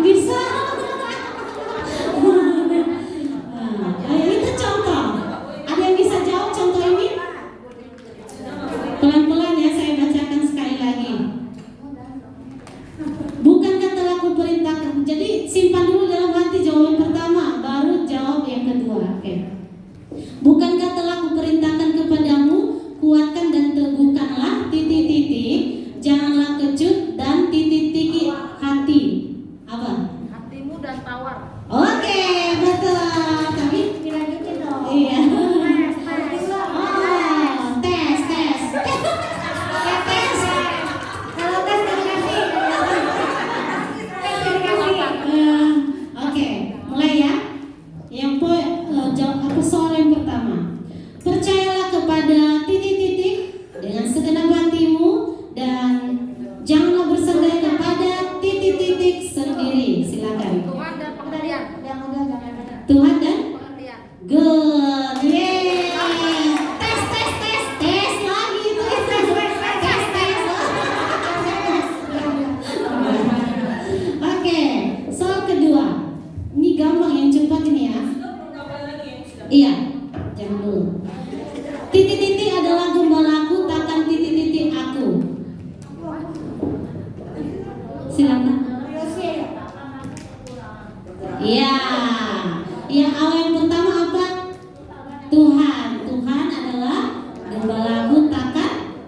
Bisa. Itu contoh. Ada yang bisa jawab contoh ini? Pelan-pelan ya, saya bacakan sekali lagi. Bukankah telah kuperintahkan. Jadi Silakan. Ya, yang awal yang pertama apa? Tuhan. Tuhan adalah gembalaku takkan.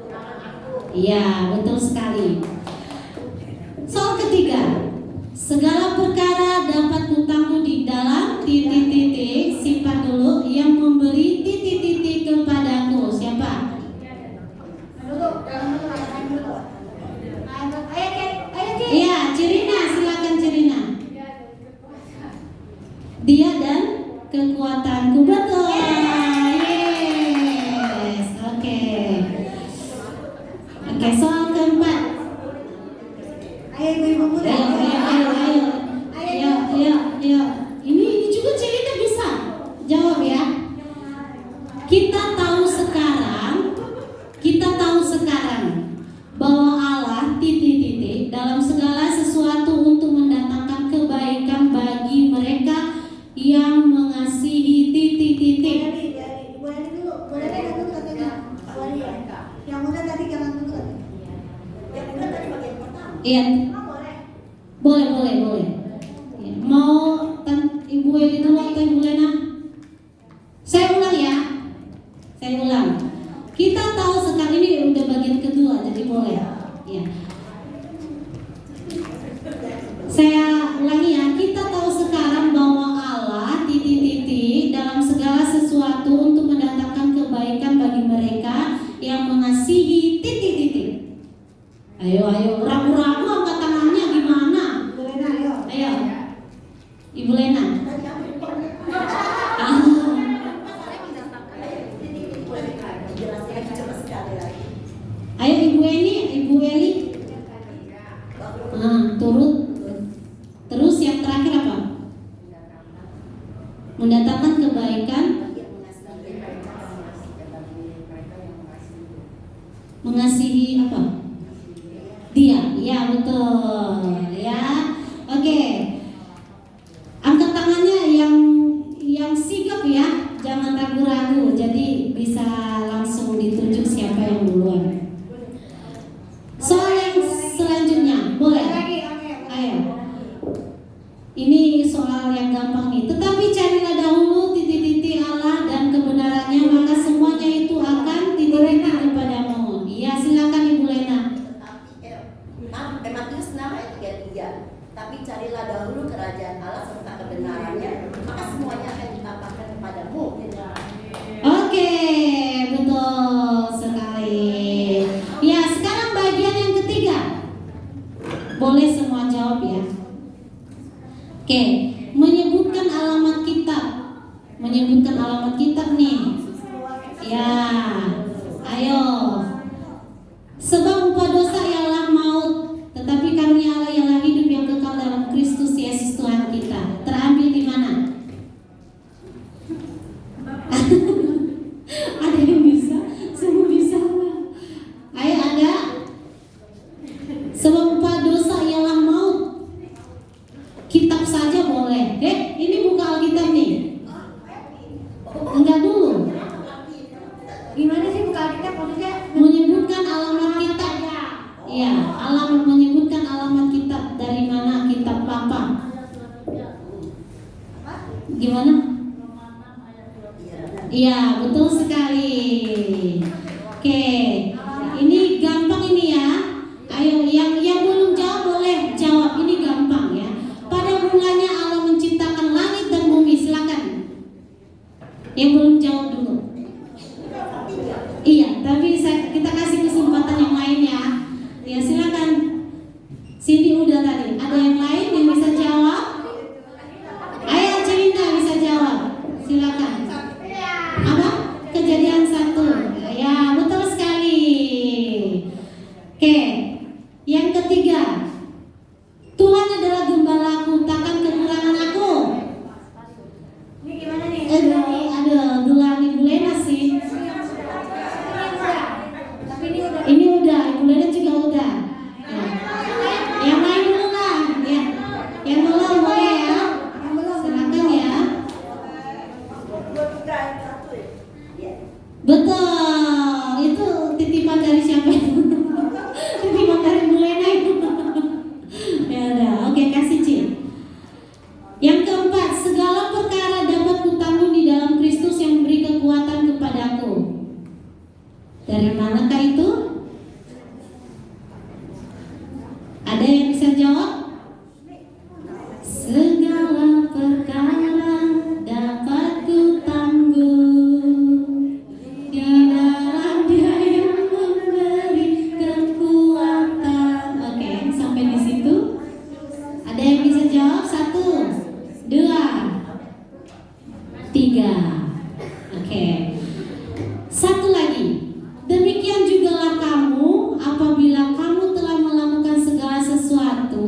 Ya, betul sekali. Soal ketiga, segala perkara dapat kutangguh di dalam titik-titik, sifat dulu yang memberi titik-titik kepadaku. Siapa? Iya, Cirina, silakan Cirina. Dia dan kekuatanku, betul. Yes, oke. Oke, soal keempat. Ayo. Ini juga Cirina bisa jawab ya. Kita tahu sekarang bahwa Allah titik-titik dalam segala sesuatu untuk mendatangkan kebaikan bagi mereka yang mengasihi titik-titik. Yang muda tadi jangan dulu. Yang muda tadi bagian pertama. Iya. Boleh. Ya. Mau Ibu Eli dulu atau Ibu Lena? Saya ulang ya. Kita tahu sekarang ini udah bagian kedua, jadi boleh. Ya. Saya ulangi ya. Kita tahu sekarang bahwa Allah titik-titik dalam segala sesuatu untuk mendatangkan kebaikan bagi mereka yang mengasihi titik-titik. Ayo, ragu-ragu angkat tangannya gimana? Ayo. Ibu Lena. Ayo Ibu Eli. Turut. Terus yang terakhir apa? Mendatangkan kebaikan. Mengasihi apa? Dia. Ya, betul. Ya. Oke. Angkat tangannya yang sigap ya. Jangan ragu-ragu. Jadi bisa langsung ditunjuk siapa yang duluan. Soal yang selanjutnya, boleh? Ayo. Ini soal yang gampang nih. Tetapi carilah dahulu titik-titik Allah dan kebenarannya, maka semuanya itu akan titik-titik kepadamu. Iya, silakan Ibu Lena. Matius 6 ayat 33. Tapi carilah dahulu kerajaan Allah serta kebenarannya, maka semuanya akan ditambahkan kepadamu. Oke, betul sekali. Ya, sekarang bagian yang ketiga. Boleh semua jawab ya. Oke, menyebutkan alamat kitab nih. Ya, ayo. Sebab upah dosa ialah maut, tetapi karunia Allah ialah hidup yang kekal dalam Kristus Yesus Tuhan kita. Terambil di mana? Ada yang bisa? Semua bisa. Ayo, ada. Sebab upah dosa ialah maut. Kitab saja boleh. Ini buka Alkitab nih. Enggak dulu. Gimana sih buka Alkitab maksudnya? Menyebutkan alamat kitab. Iya, menyebutkan alamat kitab dari mana kitab apa? Gimana? Iya, betul sekali. Oke, ini gampang ini ya. Ayo, yang belum jawab boleh jawab. Ini gampang ya. Pada mulanya Allah menciptakan langit dan bumi. Silakan. Yang belum jawab dulu. Iya, tapi kita kasih kesempatan yang lain ya. Ya, silakan. Cindy udah tadi. Ada yang lain yang bisa jawab? Ayo, Cindy bisa jawab. Silakan. Apa? Ada yang bisa jawab? Segala perkara dapat ku tanggung di dalam Dia yang memberi kekuatan. Oke, sampai di situ. Ada yang bisa jawab? 1, 2, 3. Oke. Satu lagi. Demikian jugalah kamu apabila kamu telah melakukan segala sesuatu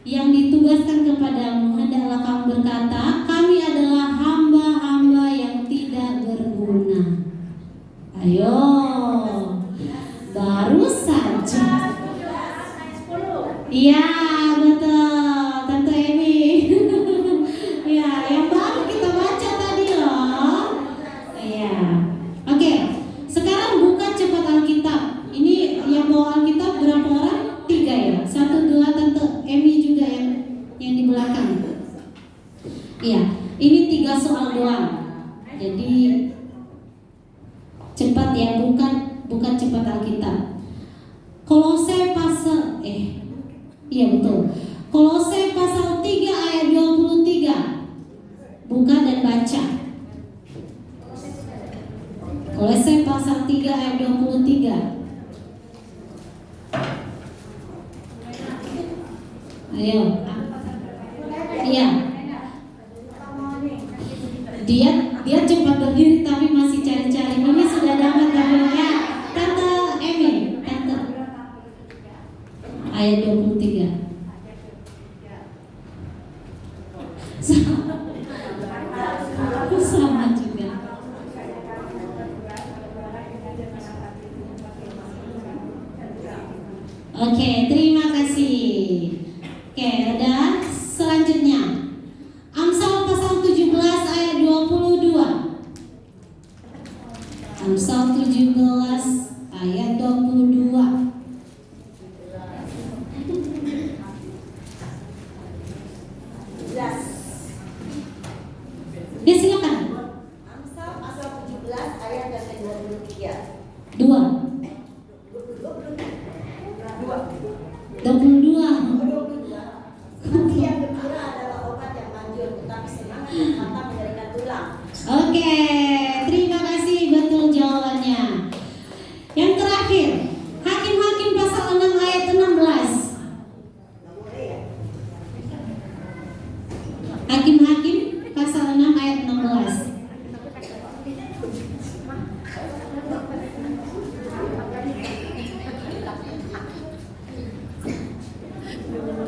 yang ditugaskan kepadamu, hendaklah kamu berkata, kami adalah hamba-hamba yang tidak berguna. Ayo, baru saja. Iya, betul, Tante Emi. Ya, yang baru kita baca tadi loh. Iya. Oke, sekarang buka cepat Alkitab. Ini yang bawa Alkitab berapa orang? 3 ya. 1, 2, Tante Emi juga yang di belakang. Iya, ini 3 soal doang. Jadi cepat ya, buka cepat Alkitab. Kolose pasal iya betul. Kolose pasal 3 ayat 23. Buka dan baca. Kolose pasal 3 ayat 23. Ayo. Iya. Dia cepat berdiri tapi masih cari-cari. Ini sudah dapat ya. Tante Emi, Tante. Ayat 23. Sama juga. Oke, terima kasih. Oke, ada selanjutnya. Amsal pasal 17 ayat 22. Amsal 17 ayat 22. Ya silakan. Amsal pasal 17 ayat yang ke-23. 2. 22. Hati yang gembira adalah obat yang manjur, tetapi semangat yang matang mengerikan tulang. Oke, terima kasih, betul jawabannya. Yang terakhir, Hakim-Hakim pasal 6 ayat 16. Hakim-Hakim pasal 6 ayat 16.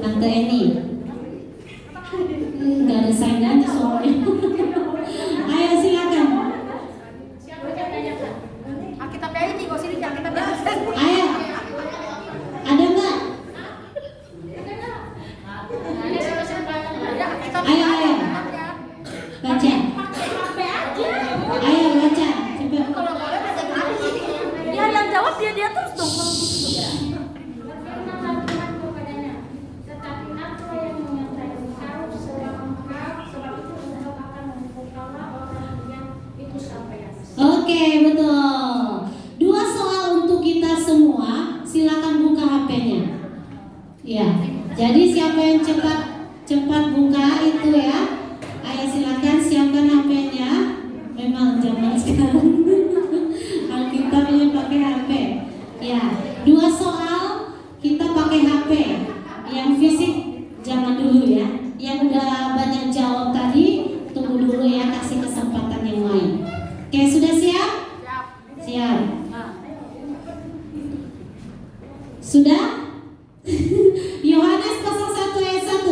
Tante Eni, nggak ada saingannya soalnya. Ayo silakan. Ayo, ada nggak? Ayo, baca. Ayo baca, coba. Dia yang jawab dia terus dong. Oke, betul. 2 soal untuk kita semua. Silakan buka HP-nya. Ya. Jadi siapa yang cepat buka itu ya. Ayo silakan siapkan HP-nya. Memang zaman sekarang Alkitabnya pakai HP. Ya. 2 soal kita pakai HP. Yang fisik jangan dulu ya. Yang udah banyak jawab tadi tunggu dulu ya, kasih kesempatan yang lain. Oke, sudah siap? Siap. Sudah? Yohanes pasal 1 ayat 1.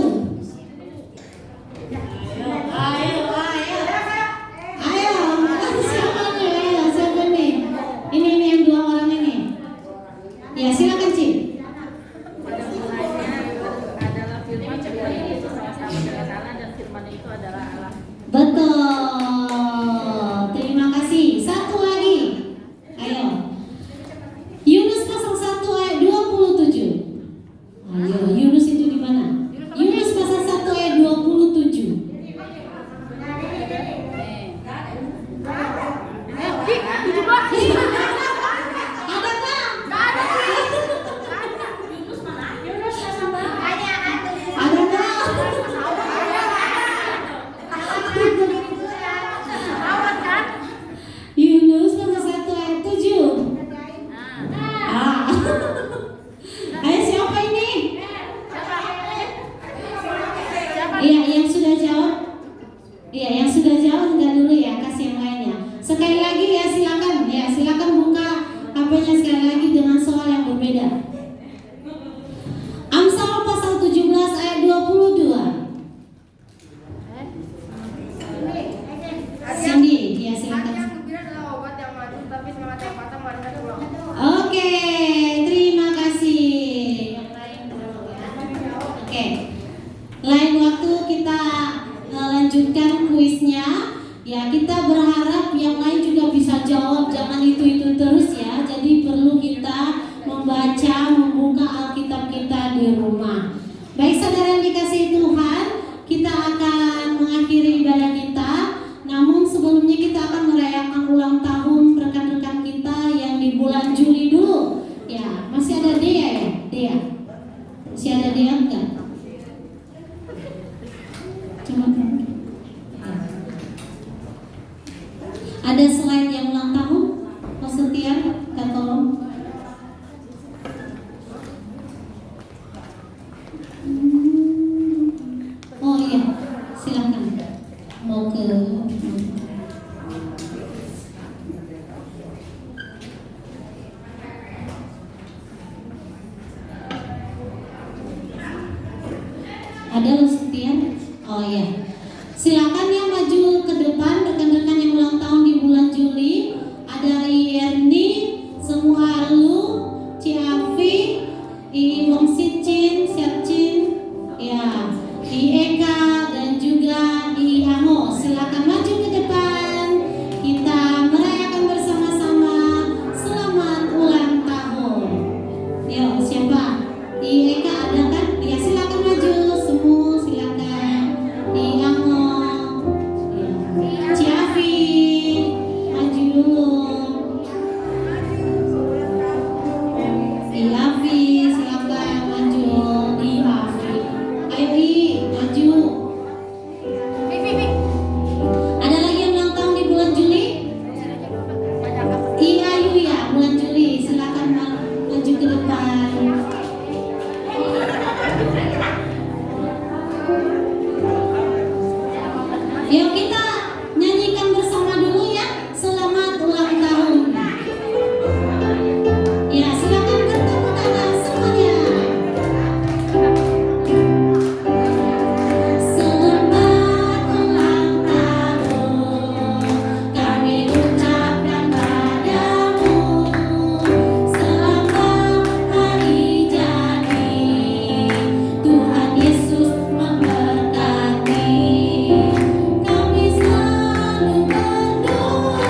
Ayo. Siapa nih? Ini yang 2 orang ini. Ya, silakan Ci. Betul. Terima kasih. Satu lagi. Ayo. Yunus pasal 1 ayat 27. Ya, kita berharap yang lain juga bisa jawab, jangan itu terus ya. Jadi perlu kita membaca, membuka Alkitab kita di rumah. Baik saudara yang dikasihi Tuhan, kita akan mengakhiri ibadah kita. Namun sebelumnya kita akan merayakan ulang tahun rekan-rekan kita yang di bulan Juli dulu. Ya, masih ada Dea ya? Dea. Masih ada Dea enggak? Coba. Ada slide yang ulang tahun? Mas Setia, kita tolong. Oh iya, silakan. Mau ke ada Mas Setia? Oh iya. Silakan yang maju ke depan rekan-rekan yang ulang tahun di bulan Juli. Ada Ierni, semua lu, Ciafi, I Wong Sicin, Siapcin, ya, I Eka dan juga I Amo. Silakan maju ke depan. Kita merayakan bersama-sama. Selamat ulang tahun. Yo, siapa? I Eka ada kan? Ya, silakan maju semua, silakan. I Amo. Ciafi, maju dulu. Iafi, silakan maju. Iafi, ayo I, maju. Ada lagi yang ulang tahun di bulan Juli? I Ayu ya, bulan Juli. Silakan maju ke depan. Yuk kita nyanyikan bersama dulu ya. Selamat ulang tahun. Ya, silakan bertepuk tangan semuanya. Selamat ulang tahun kami ucapkan padamu. Selamat hari jadi. Tuhan Yesus memberkati. Kami selalu berdoa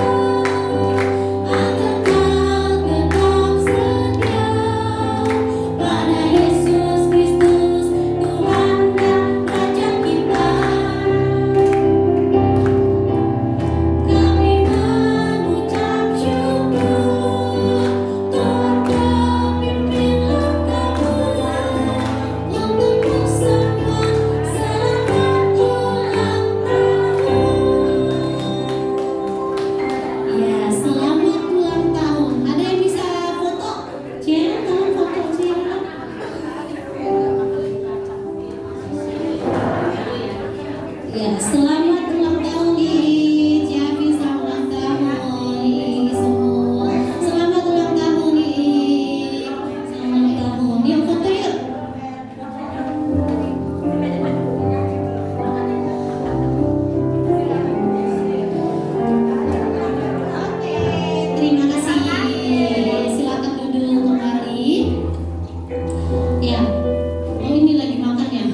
agar kau tetap setia pada Yesus Kristus Tuhan dan Raja kita. Kami mengucap syukur Tuhan kau pimpin langkahmu untukmu semua. Selamat ulang tahun. Ya, selamat ulang tahun. Ada yang bisa foto? Cia, tolong foto Cia. Ya, selamat ulang tahun di Ciafi, selamat ulang tahun di semua. Selamat ulang tahun di selamat ulang tahun. Yuk foto yuk. Oke, terima kasih. Silakan duduk kembali. Ya, oh ini lagi makan ya.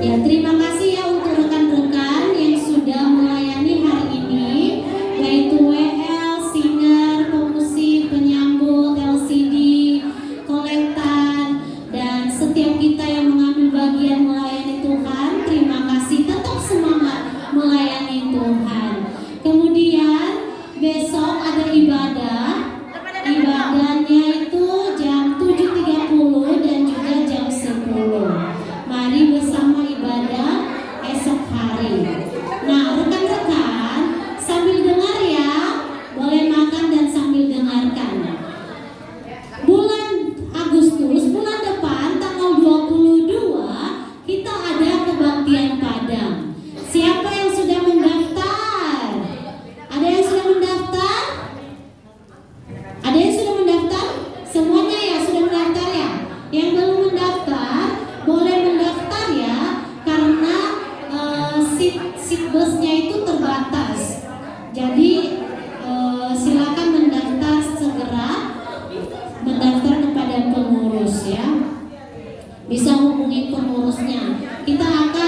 Ya, terima kasih ya untuk rekan-rekan yang sudah melayani hari ini, yaitu WL, singer, pemusik, penyambut, LCD, kolektan, dan setiap kita yang mengambil bagian melayani Tuhan. Terima kasih, tetap semangat melayani Tuhan. Kemudian besok ada ibadah. Ibadahnya itu jam 7.30 dan juga jam 10. Mari bersama ibadah esok hari. Nah, rekan-rekan sambil dengar ya, boleh makan dan sambil dengarkan. Bulan Agustus, bulan depan tanggal 22 kita ada kebaktian Padang. Siapa yang sudah mendaftar? Ada yang sudah mendaftar? Ada yang sudah mendaftar? Semuanya ya sudah mendaftar ya? Yang belum mendaftar boleh mendaftar ya, karena seat busnya itu terbatas. Jadi silakan mendaftar segera, mendaftar kepada pengurus ya. Bisa hubungi pengurusnya. Kita akan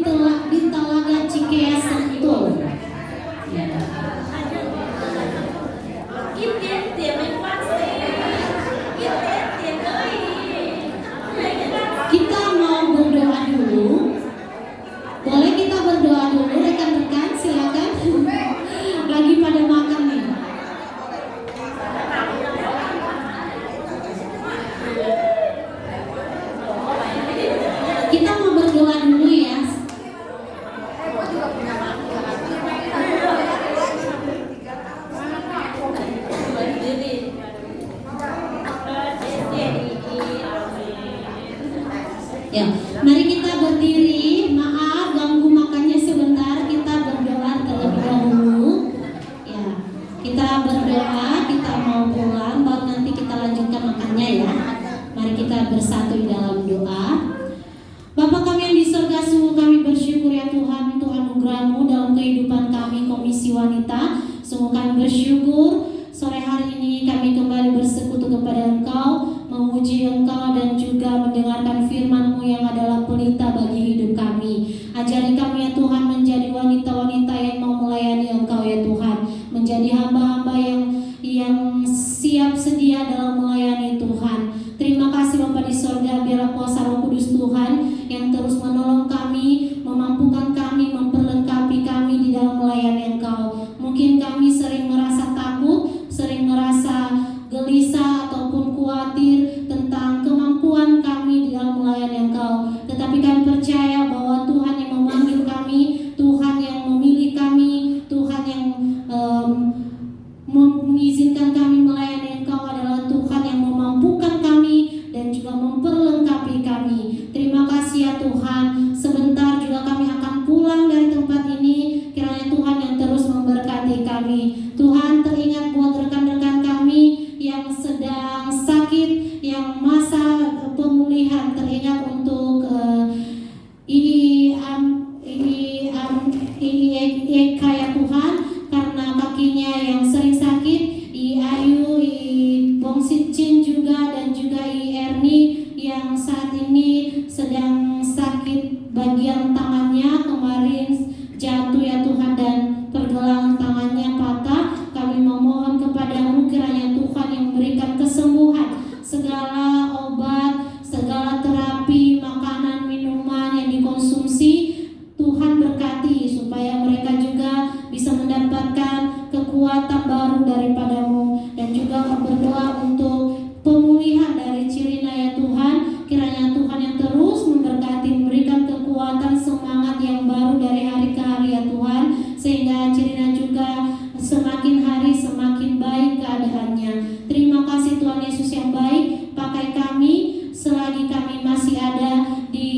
di Talaga Cikeas Sentul. Ya. Kita mau berdoa dulu. Boleh kita berdoa dulu rekan-rekan, silakan. Lagi pada makan nih. Kita mau berdoa dulu ya. Ya, mari kita berdiri. Maaf ganggu makannya sebentar. Kita berdoa terlebih dahulu. Ya, kita berdoa. Kita mau pulang, baru nanti kita lanjutkan makannya ya. Mari kita bersatu di dalam doa. Bapa kami yang di surga, sungguh kami bersyukur ya Tuhan untuk anugerah-Mu dalam kehidupan kami Komisi Wanita. Sungguh kami bersyukur sore hari ini kami kembali bersekutu kepada Engkau, memuji Engkau dan juga mendengarkan firman-Mu yang adalah pelita bagi hidup kami. Ajari kami ya Tuhan menjadi wanita-wanita yang mau melayani Engkau ya Tuhan, menjadi hamba-hamba yang siap sedia dalam melayani Tuhan. Terima kasih Bapa di sorga, biarlah kuasa Roh Kudus Tuhan yang terus menolong kami, memampukan kami, memperlengkapi kami di dalam melayani Engkau. Mungkin kami sering merasa takut, sering merasa gelisah ataupun khawatir tentang kemampuan kami di dalam melayani Engkau. Tetapi kami percaya bahwa Tuhan yang memanggil kami, Tuhan yang memilih kami, Tuhan yang mengizinkan kami melayani Engkau adalah Tuhan yang memampukan kami dan juga memperlengkapi kami. Terima kasih ya Tuhan. Sebentar juga kami akan pulang dari tempat ini. Kiranya Tuhan yang terus memberkati kami. Tuhan, teringat buat rekan-rekan kami yang sedang sakit, yang masa pemulihan, teringat untuk Eka ya Tuhan, karena kakinya yang sering sakit, Ayu, Bongsit Chin juga, dan juga Erni yang saat ini sedang sakit bagian tangannya, kemarin jatuh ya Tuhan dan pergelangan tangannya patah. Kami memohon kepada-Mu kiranya Tuhan yang memberikan kesembuhan, segala obat, segala terapi, makanan, minuman yang dikonsumsi, Tuhan berkati supaya mereka juga bisa mendapatkan kekuatan baru daripada-Mu. Dan juga berdoa untuk pemulihan dari Cirina ya Tuhan. Kiranya Tuhan yang terus memberkati, memberikan kekuatan, semangat yang baru dari hari ke hari ya Tuhan, sehingga Cirina juga semakin hari semakin baik keadaannya. Terima kasih Tuhan Yesus yang baik. Pakai kami selagi kami masih ada di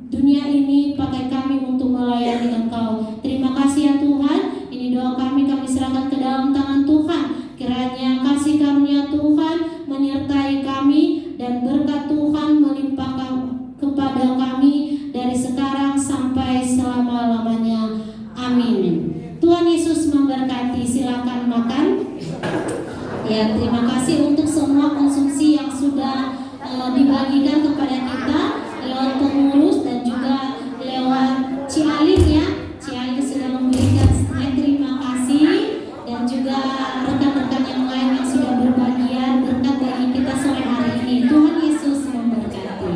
dunia ini, pakai kami untuk melayani Engkau. Terima kasih ya Tuhan. Ini doa kami serahkan ke dalam tangan Tuhan. Kiranya kasih karunia Tuhan menyertai kami dan berkat Tuhan melimpahkan kepada kami dari sekarang sampai selama-lamanya. Amin. Tuhan Yesus memberkati. Silakan makan. Ya, terima kasih untuk semua konsumsi yang sudah dibagikan kepada kita lewat pengurus dan juga lewat Cialin ya. Cialin sudah memberikan snack, terima kasih, dan juga rekan-rekan yang lain yang sudah berbagian berkat bagi kita sore hari ini. Tuhan Yesus memberkati.